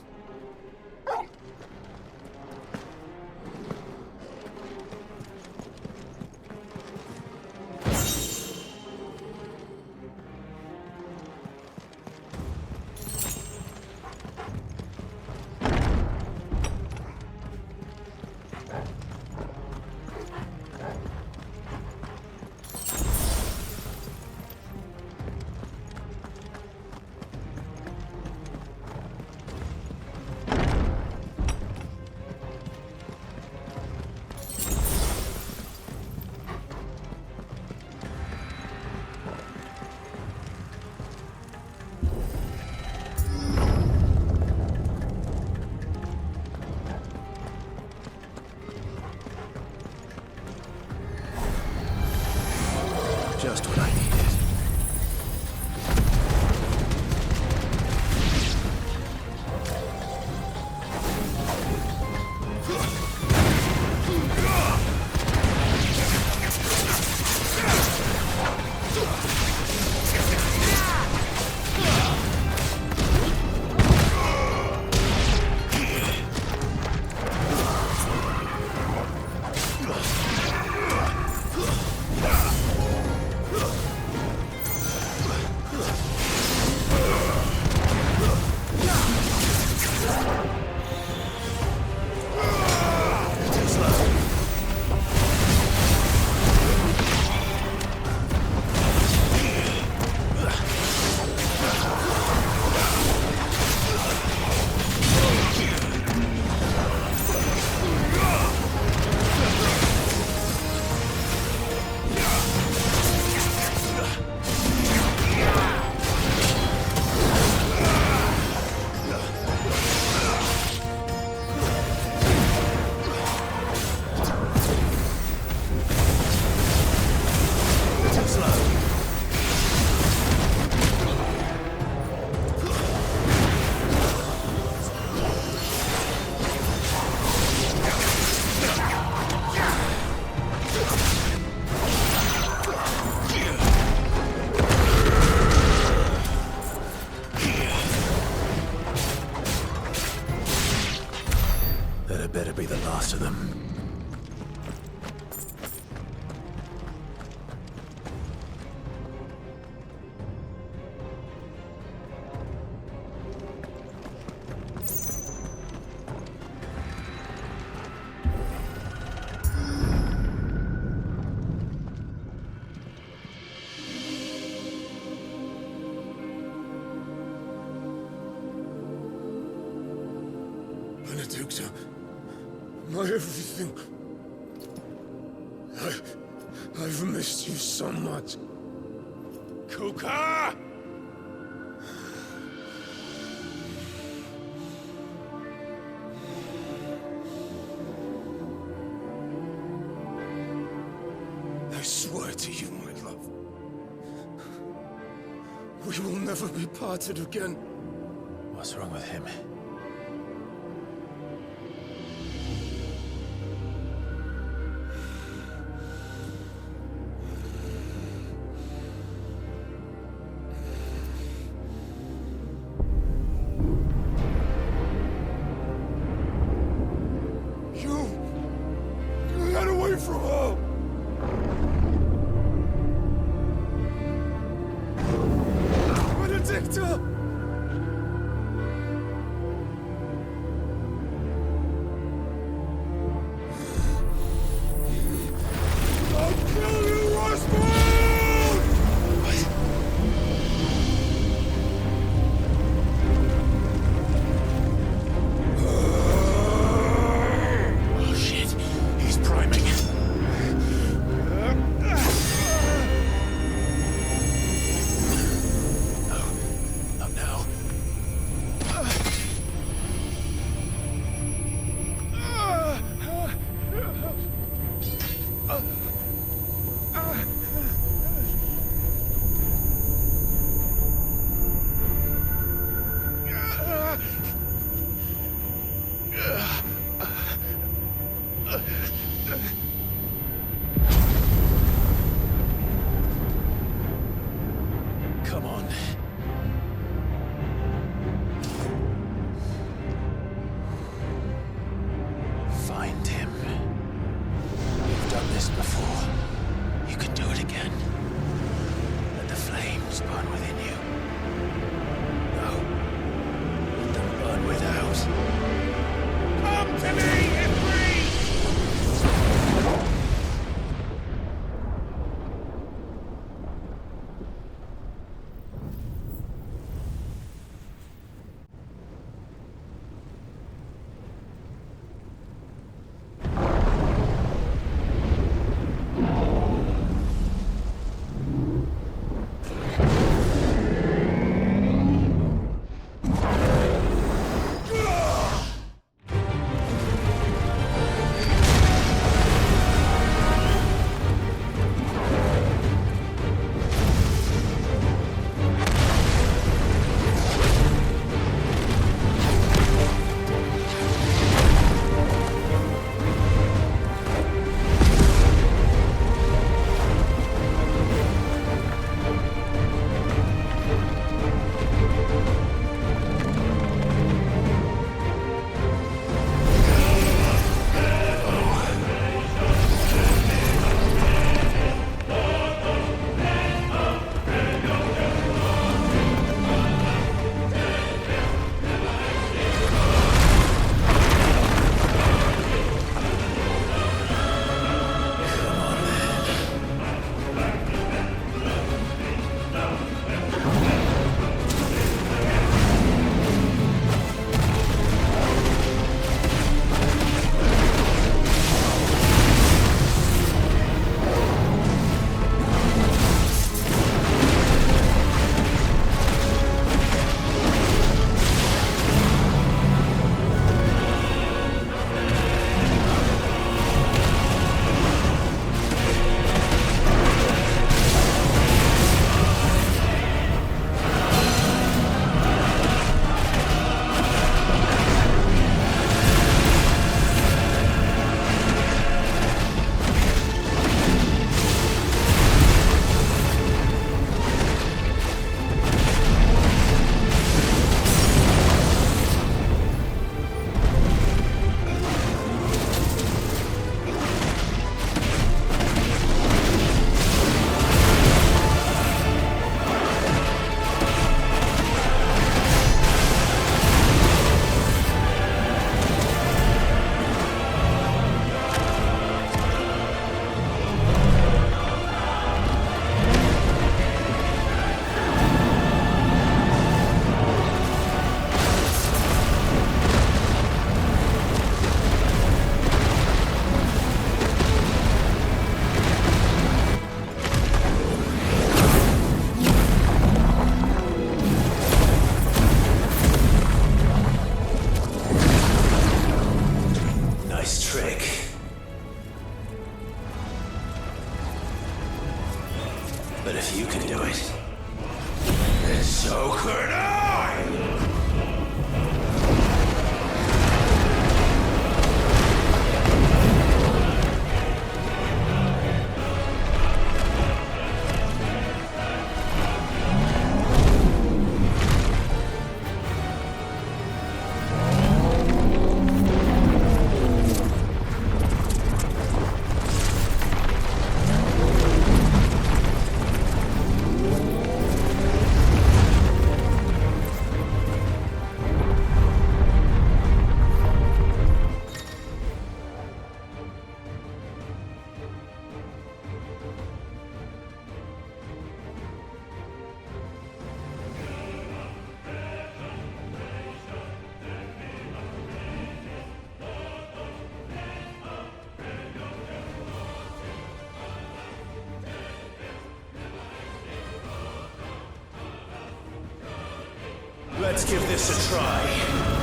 Just what I needed. That had better be the last of them. Benedicta, my everything. I've missed you so much. Kuka! I swear to you, my love, we will never be parted again. What's wrong with him? Get away from her! Benedicta! Let's give this a try.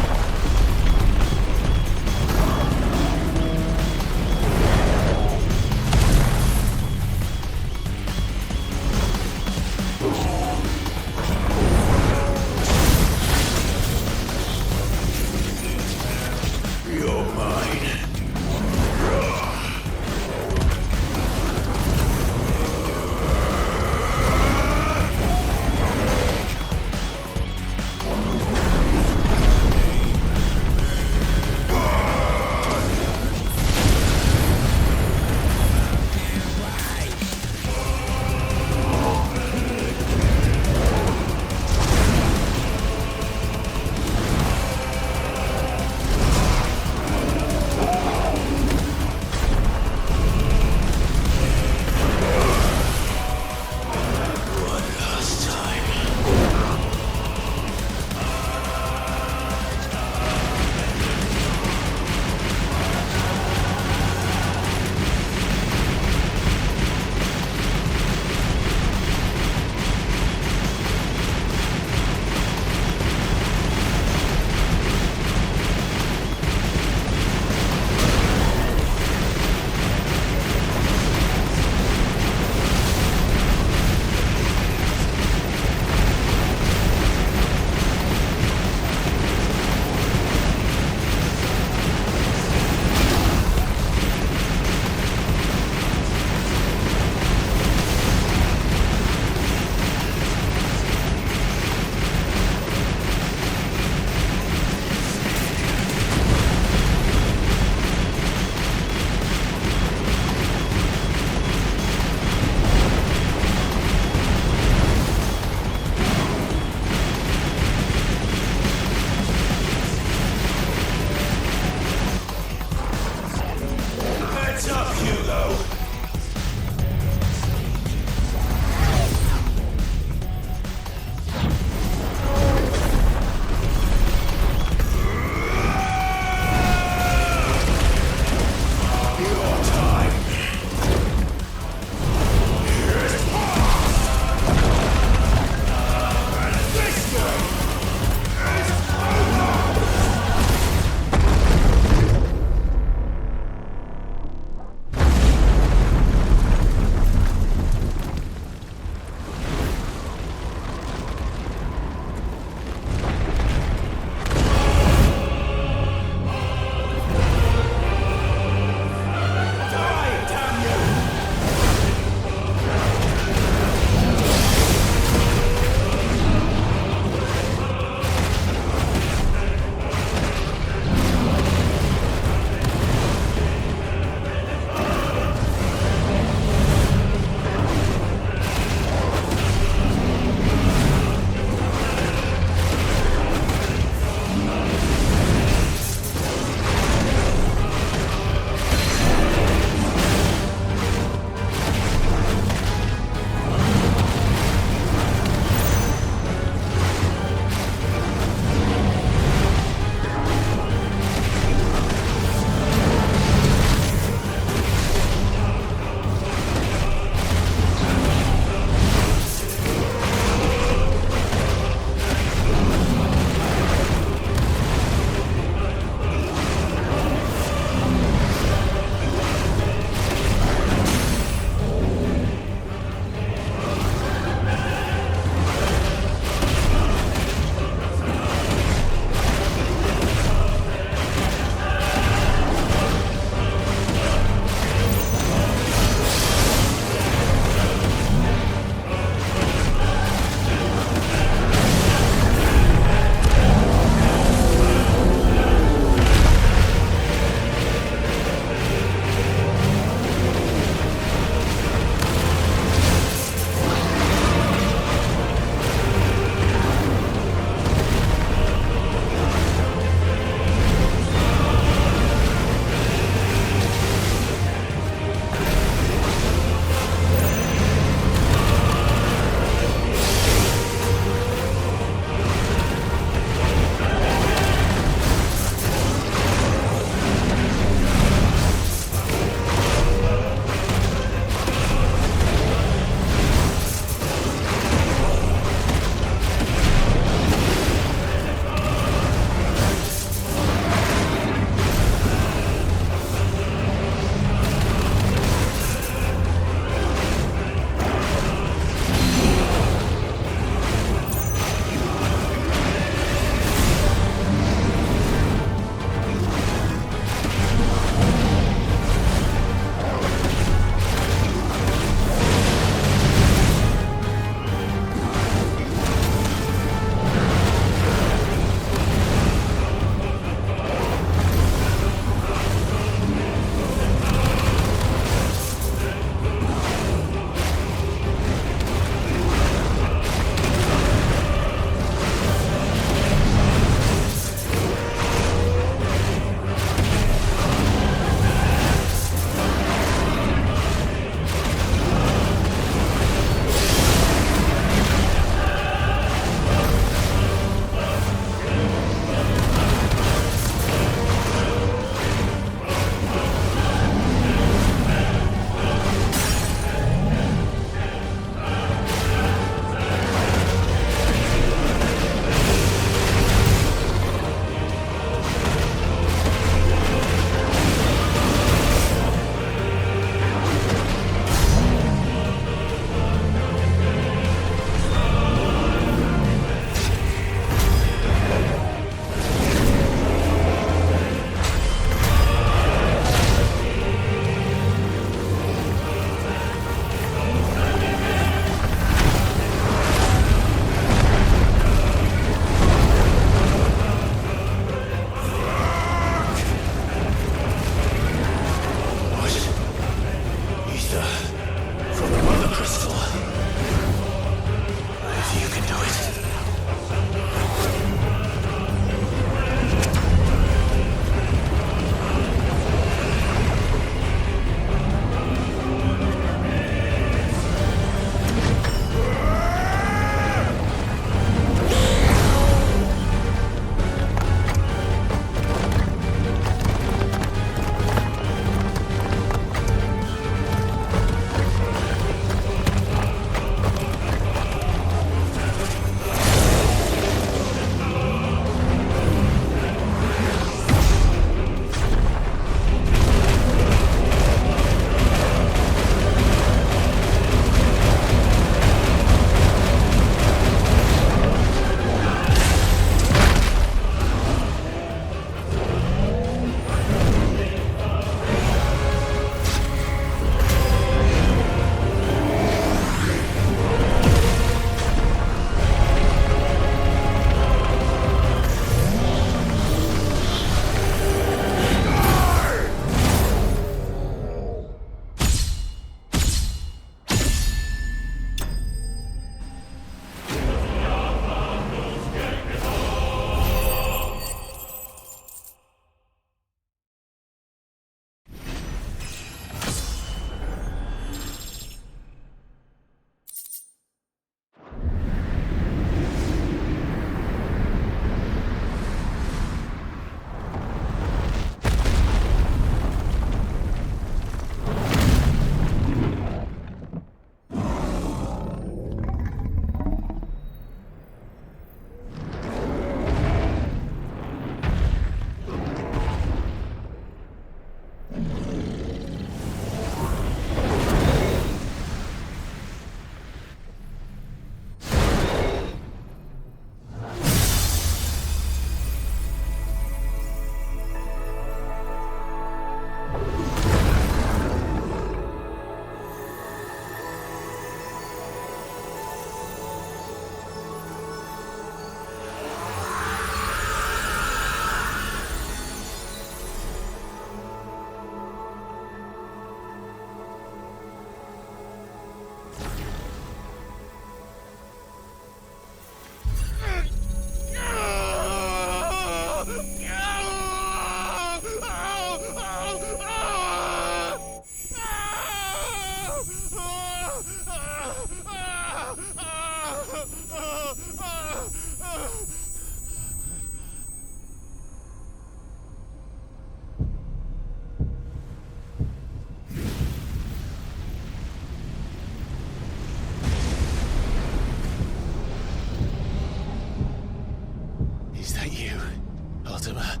Ultima.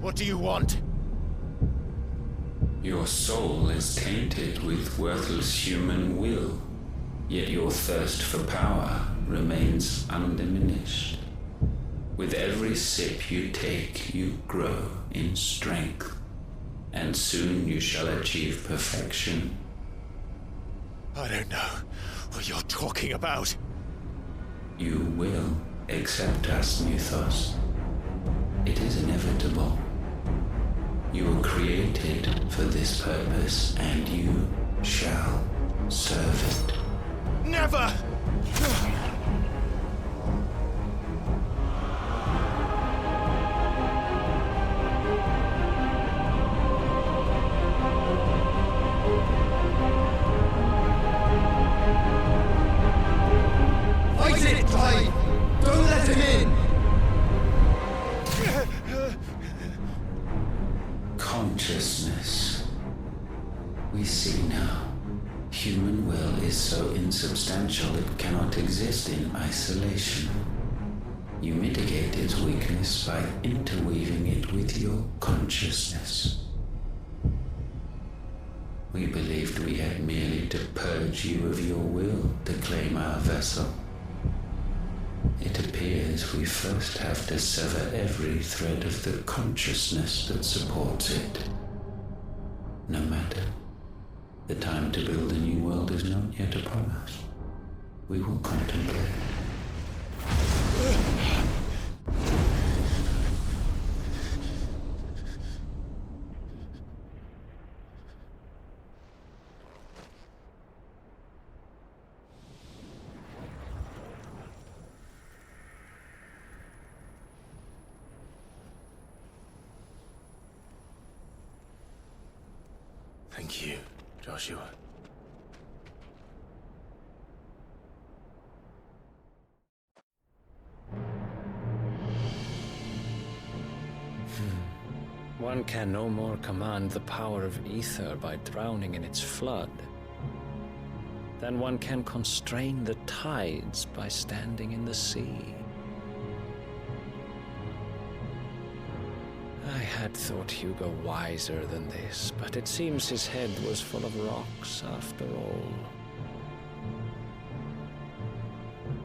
What do you want? Your soul is tainted with worthless human will, yet your thirst for power remains undiminished. With every sip you take, you grow in strength, and soon you shall achieve perfection. I don't know what you're talking about. You will accept us, Mythos. It is inevitable. You were created for this purpose, and you shall serve it. Never! Fight it, Clive! Don't let him in! Consciousness. We see now. Human will is so insubstantial it cannot exist in isolation. You mitigate its weakness by interweaving it with your consciousness. We believed we had merely to purge you of your will to claim our vessel. It appears we first have to sever every thread of the consciousness that supports it. No matter. The time to build a new world is not yet upon us. We will contemplate. Thank you, Joshua. One can no more command the power of ether by drowning in its flood than one can constrain the tides by standing in the sea. I had thought Hugo wiser than this, but it seems his head was full of rocks after all.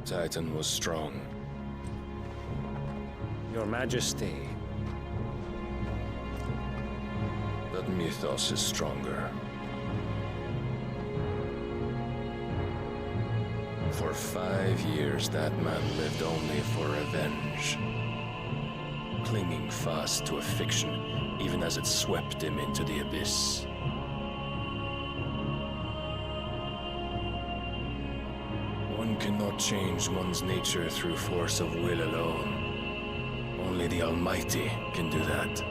Titan was strong. Your Majesty. But Mythos is stronger. For 5 years, that man lived only for revenge. Clinging fast to a fiction, even as it swept him into the abyss. One cannot change one's nature through force of will alone. Only the Almighty can do that.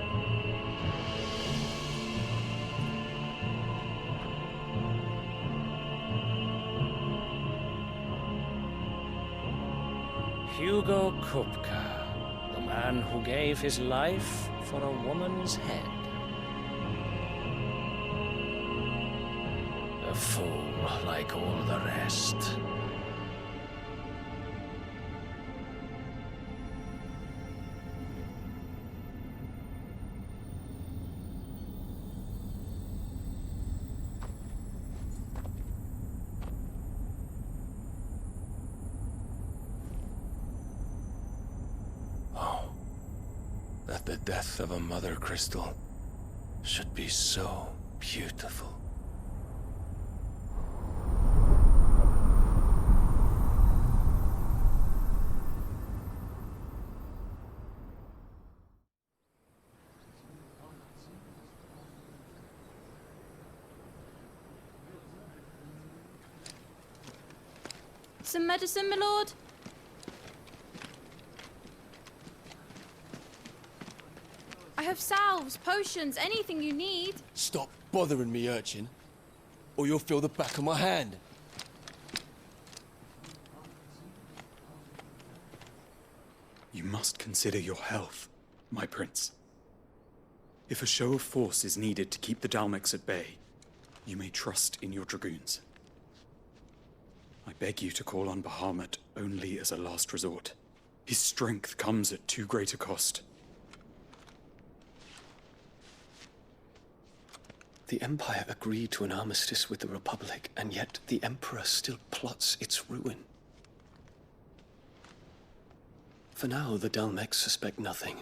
Hugo Kupka, the man who gave his life for a woman's head. A fool like all the rest. That the death of a mother crystal should be so beautiful. Some medicine, my lord? I have salves, potions, anything you need. Stop bothering me, urchin, or you'll feel the back of my hand. You must consider your health, my prince. If a show of force is needed to keep the Dalmex at bay, you may trust in your dragoons. I beg you to call on Bahamut only as a last resort. His strength comes at too great a cost. The Empire agreed to an armistice with the Republic, and yet the Emperor still plots its ruin. For now, the Dalmex suspect nothing,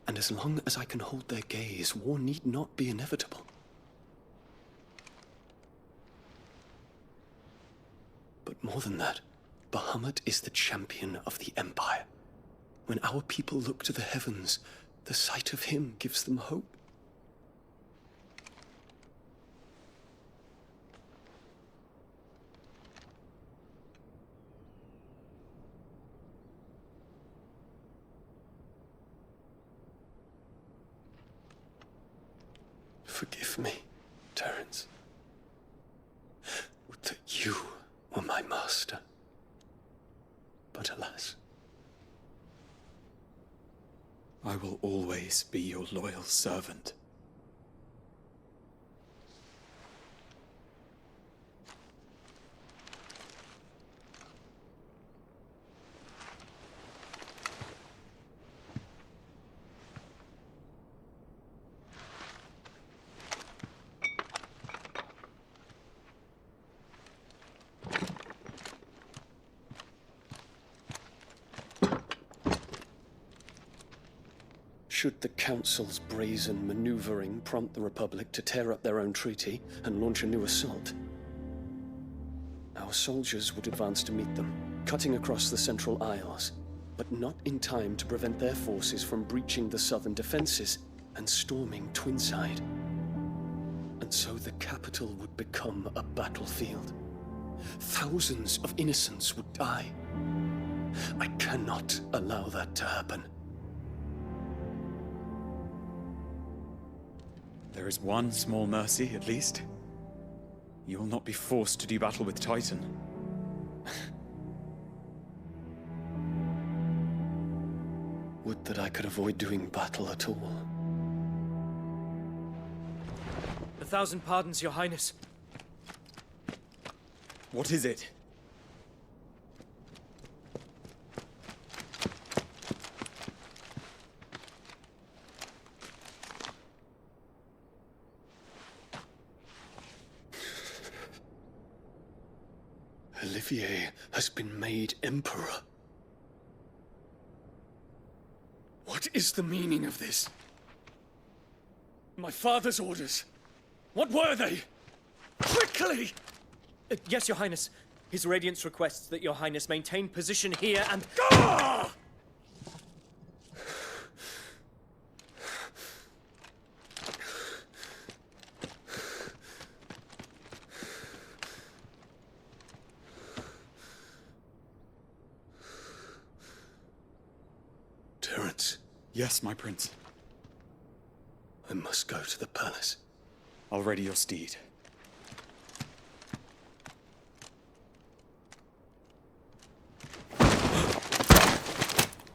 and as long as I can hold their gaze, war need not be inevitable. But more than that, Bahamut is the champion of the Empire. When our people look to the heavens, the sight of him gives them hope. Forgive me, Terence. Would that you were my master. But alas. I will always be your loyal servant. Should the Council's brazen maneuvering prompt the Republic to tear up their own treaty and launch a new assault, our soldiers would advance to meet them, cutting across the Central Isles, but not in time to prevent their forces from breaching the southern defenses and storming Twinside. And so the capital would become a battlefield. Thousands of innocents would die. I cannot allow that to happen. There is one small mercy, at least. You will not be forced to do battle with Titan. Would that I could avoid doing battle at all. 1,000 pardons, Your Highness. What is it? Olivier has been made Emperor. What is the meaning of this? My father's orders. What were they? Quickly! Yes, Your Highness. His Radiance requests that Your Highness maintain position here and... Ah! Terence. Yes, my prince. I must go to the palace. I'll ready your steed.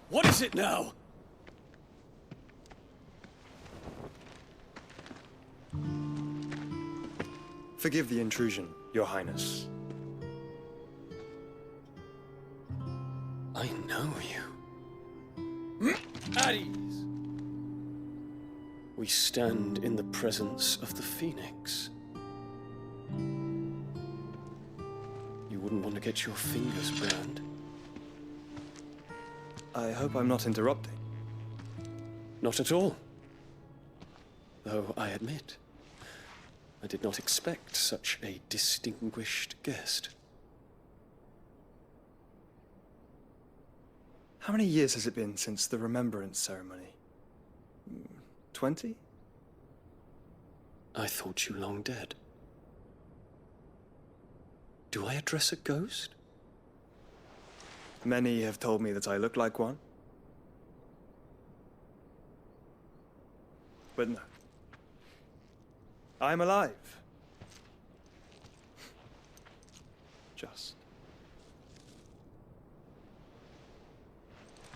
What is it now? Forgive the intrusion, Your Highness. I know you. At ease. We stand in the presence of the Phoenix. You wouldn't want to get your fingers burned. I hope I'm not interrupting. Not at all. Though I admit, I did not expect such a distinguished guest. How many years has it been since the Remembrance ceremony? 20? I thought you long dead. Do I address a ghost? Many have told me that I look like one. But no. I'm alive. Just.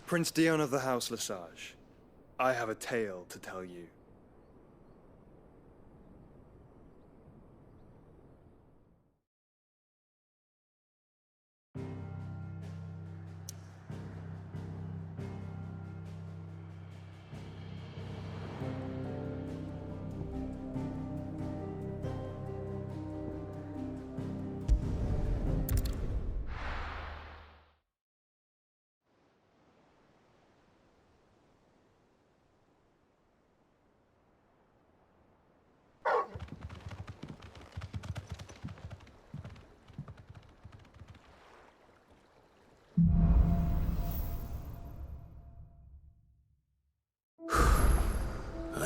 Prince Dion of the House Lesage, I have a tale to tell you.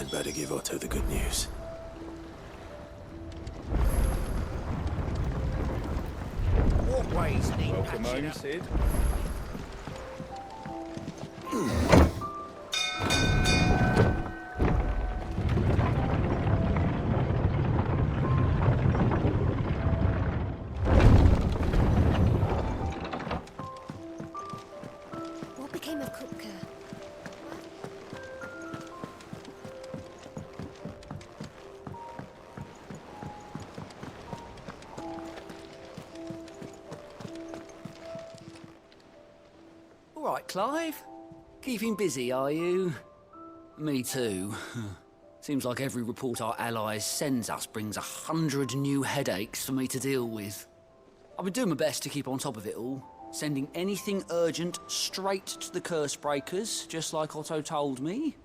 I'd better give Otto the good news. Walkways need Welcome patching home, up. Sid. What became of Kupka? All right, Clive. Keeping busy, are you? Me too. Seems like every report our allies sends us brings 100 new headaches for me to deal with. I've been doing my best to keep on top of it all, sending anything urgent straight to the curse breakers, just like Otto told me.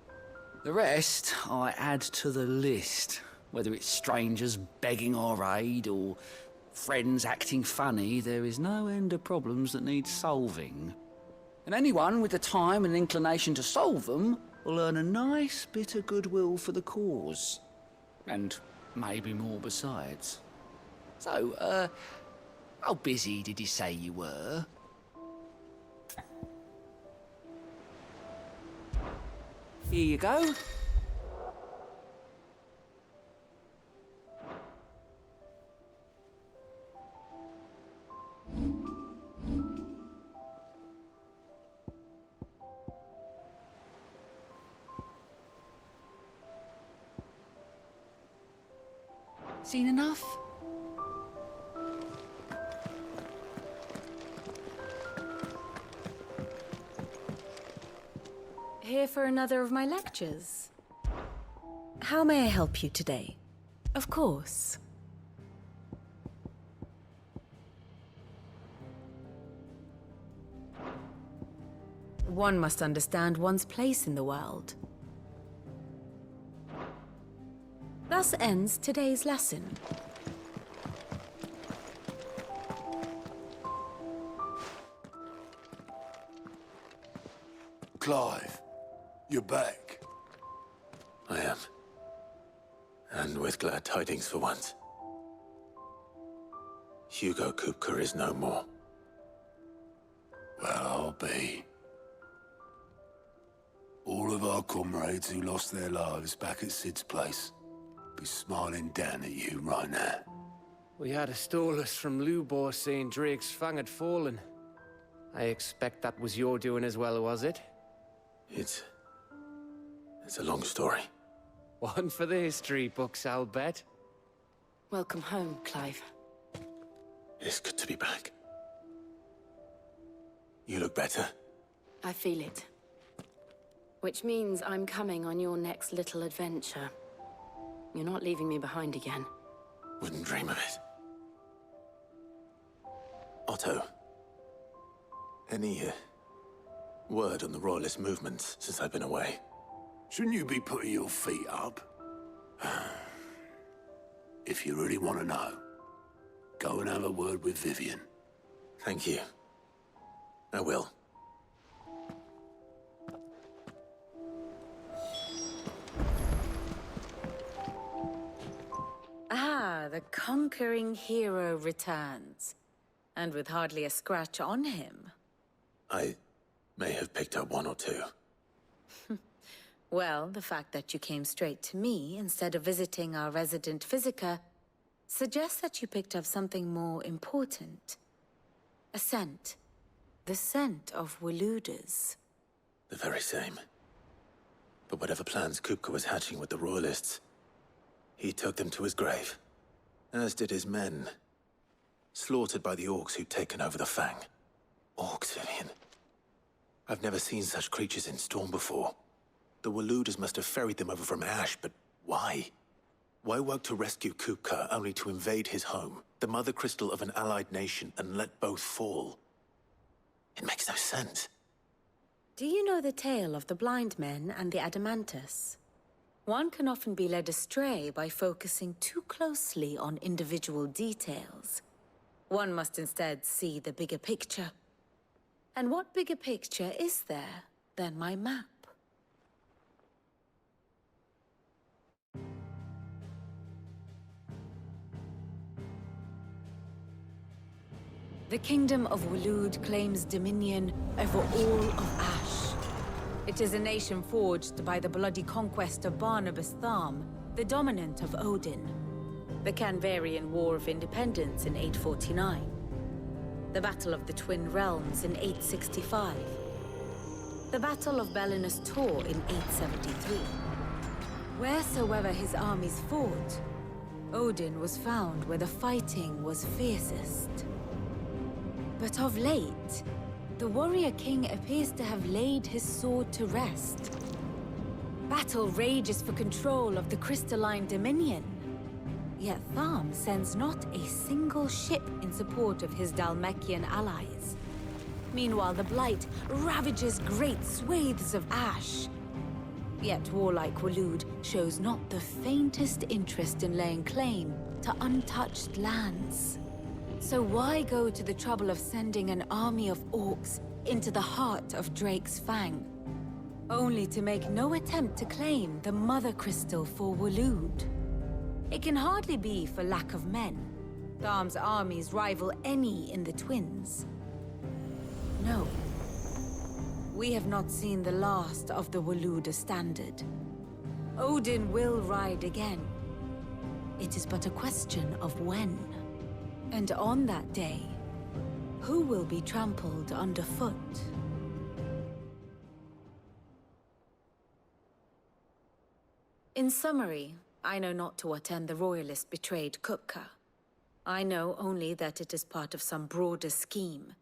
The rest I add to the list, whether it's strangers begging our aid or friends acting funny. There is no end of problems that need solving. And anyone with the time and inclination to solve them will earn a nice bit of goodwill for the cause. And maybe more besides. So, how busy did you say you were? Here you go. Seen enough? Here for another of my lectures. How may I help you today? Of course. One must understand one's place in the world. Thus ends today's lesson. Clive, you're back. I am. And with glad tidings for once. Hugo Kupka is no more. Well, I'll be. All of our comrades who lost their lives back at Sid's place be smiling down at you right now. We had a stolus from Lubor saying Drake's Fang had fallen. I expect that was your doing as well, was it? It's a long story. One for the history books, I'll bet. Welcome home, Clive. It's good to be back. You look better. I feel it. Which means I'm coming on your next little adventure. You're not leaving me behind again. Wouldn't dream of it. Otto, any word on the Royalist movements since I've been away? Shouldn't you be putting your feet up? If you really want to know, go and have a word with Vivian. Thank you. I will. Ah, the conquering hero returns. And with hardly a scratch on him. I may have picked up one or two. Well, the fact that you came straight to me instead of visiting our resident Physica suggests that you picked up something more important. A scent. The scent of Waludas. The very same. But whatever plans Kupka was hatching with the Royalists, he took them to his grave. As did his men. Slaughtered by the orcs who'd taken over the Fang. Orcs, Vivian. I've never seen such creatures in Storm before. The Waludas must have ferried them over from Ash, but why? Why work to rescue Kupka only to invade his home, the mother crystal of an allied nation, and let both fall? It makes no sense. Do you know the tale of the blind men and the Adamantus? One can often be led astray by focusing too closely on individual details. One must instead see the bigger picture. And what bigger picture is there than my map? The kingdom of Waloed claims dominion over all of Ash. It is a nation forged by the bloody conquest of Barnabas Tharm, the dominant of Odin. The Canvarian War of Independence in 849. The Battle of the Twin Realms in 865. The Battle of Belinus Tor in 873. Wheresoever his armies fought, Odin was found where the fighting was fiercest. But of late, the warrior king appears to have laid his sword to rest. Battle rages for control of the crystalline dominion. Yet Tharm sends not a single ship in support of his Dhalmekian allies. Meanwhile, the Blight ravages great swathes of Ash. Yet warlike Waloed shows not the faintest interest in laying claim to untouched lands. So why go to the trouble of sending an army of orcs into the heart of Drake's Fang, only to make no attempt to claim the Mother Crystal for Waloed? It can hardly be for lack of men. Tharm's armies rival any in the Twins. No. We have not seen the last of the Waloed standard. Odin will ride again. It is but a question of when. And on that day, who will be trampled underfoot? In summary, I know not to what end the Royalist betrayed Kupka. I know only that it is part of some broader scheme.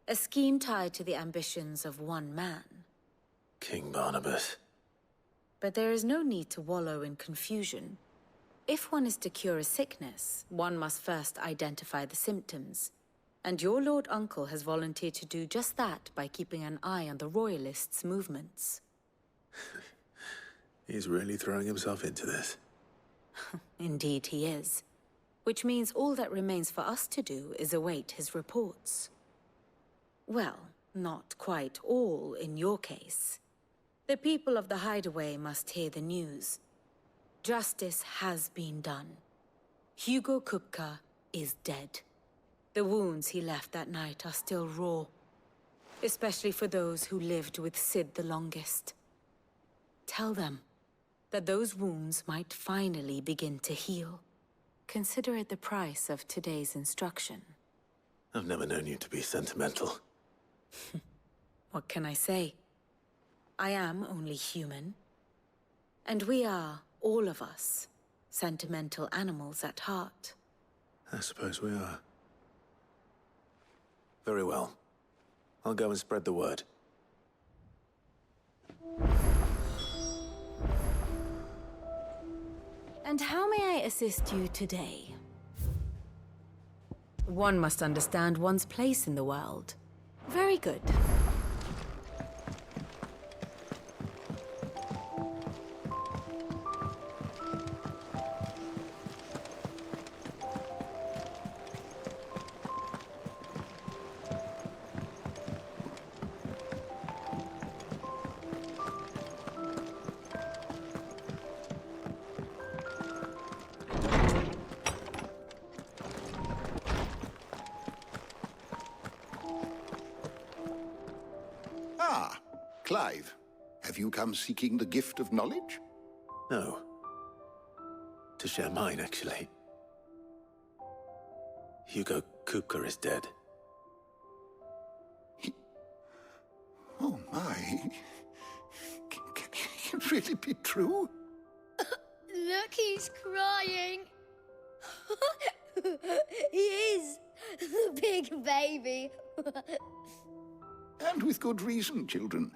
A scheme tied to the ambitions of one man. King Barnabas. But there is no need to wallow in confusion. If one is to cure a sickness, one must first identify the symptoms. And your Lord Uncle has volunteered to do just that by keeping an eye on the Royalists' movements. He's really throwing himself into this. Indeed he is. Which means all that remains for us to do is await his reports. Well, not quite all in your case. The people of the Hideaway must hear the news. Justice has been done. Hugo Kupka is dead. The wounds he left that night are still raw, especially for those who lived with Sid the longest. Tell them that those wounds might finally begin to heal. Consider it the price of today's instruction. I've never known you to be sentimental. What can I say? I am only human. And we are, all of us, sentimental animals at heart. I suppose we are. Very well. I'll go and spread the word. And how may I assist you today? One must understand one's place in the world. Very good. Ah, Clive. Have you come seeking the gift of knowledge? No. To share mine, actually. Hugo Kupka is dead. Oh my. Can it really be true? Look, he's crying. He is. The big baby. And with good reason, children.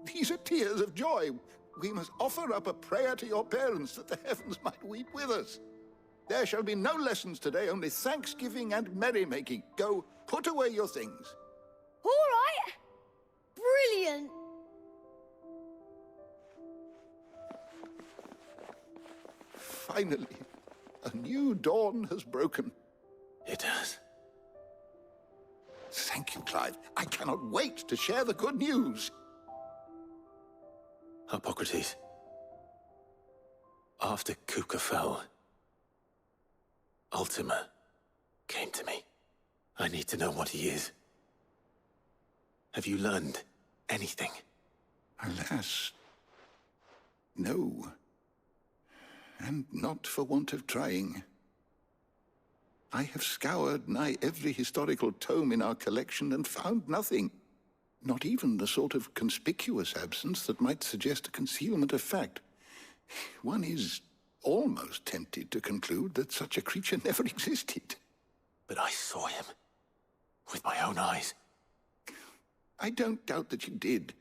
These are tears of joy. We must offer up a prayer to your parents that the heavens might weep with us. There shall be no lessons today, only thanksgiving and merrymaking. Go, put away your things. All right. Brilliant. Finally, a new dawn has broken. It has. Thank you, Clive. I cannot wait to share the good news. Hippocrates. After Kupka fell, Ultima came to me. I need to know what he is. Have you learned anything? Alas, no. And not for want of trying. I have scoured nigh every historical tome in our collection and found nothing. Not even the sort of conspicuous absence that might suggest a concealment of fact. One is almost tempted to conclude that such a creature never existed. But I saw him. With my own eyes. I don't doubt that you did.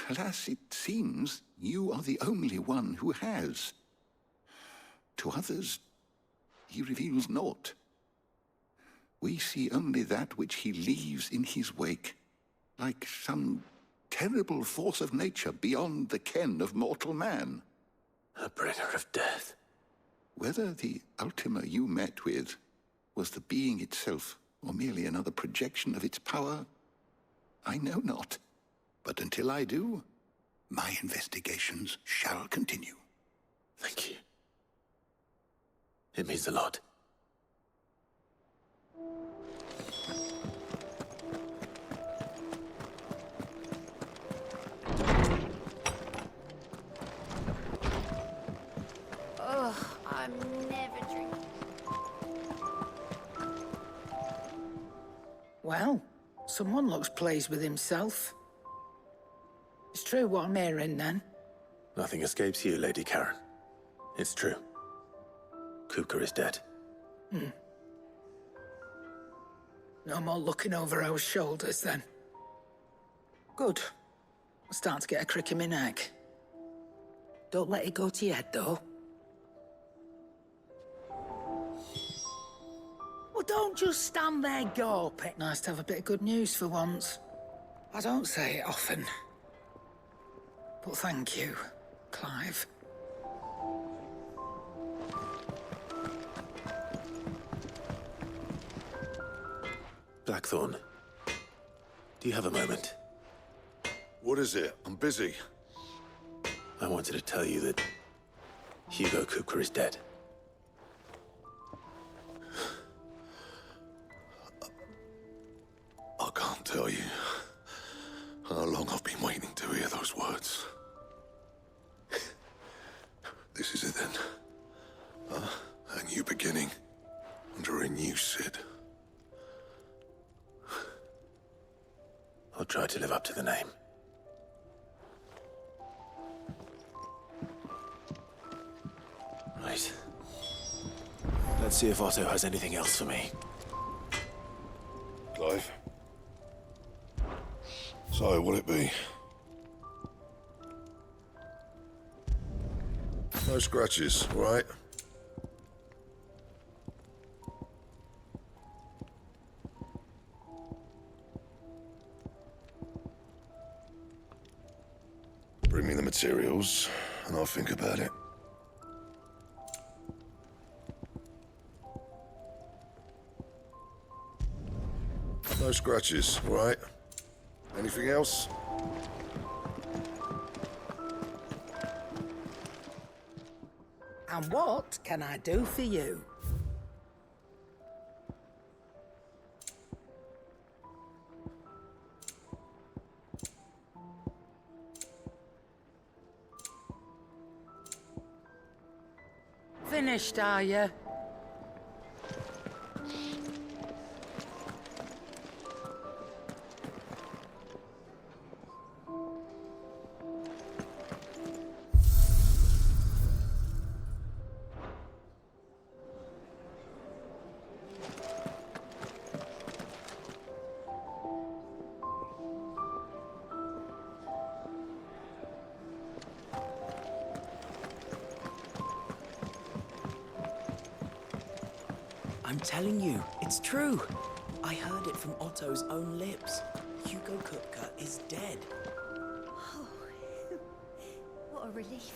Alas, it seems you are the only one who has. To others, he reveals naught. We see only that which he leaves in his wake, like some terrible force of nature beyond the ken of mortal man. A bringer of death. Whether the Ultima you met with was the being itself, or merely another projection of its power, I know not. But until I do, my investigations shall continue. Thank you. It means a lot. Ugh, I'm never drinking. Well, someone looks pleased with himself. It's true what I'm hearing, then. Nothing escapes you, Lady Karen. It's true. Kupka is dead. No more looking over our shoulders, then. Good. I'm starting to get a crick in my neck. Don't let it go to your head, though. Well, don't just stand there gawping. Nice to have a bit of good news for once. I don't say it often. But thank you, Clive. Blackthorn, do you have a moment? What is it? I'm busy. I wanted to tell you that Hugo Kupka is dead. I can't tell you how long I've been waiting to hear those words. This is it then. A new beginning under a new Sid. I'll try to live up to the name. Right. Let's see if Otto has anything else for me. Clive? So, what'll it be? No scratches, all right? Bring me the materials, and I'll think about it. No scratches, all right? Anything else? And what can I do for you? Finished, are you? I'm telling you, it's true. I heard it from Otto's own lips. Hugo Kupka is dead. Oh, what a relief.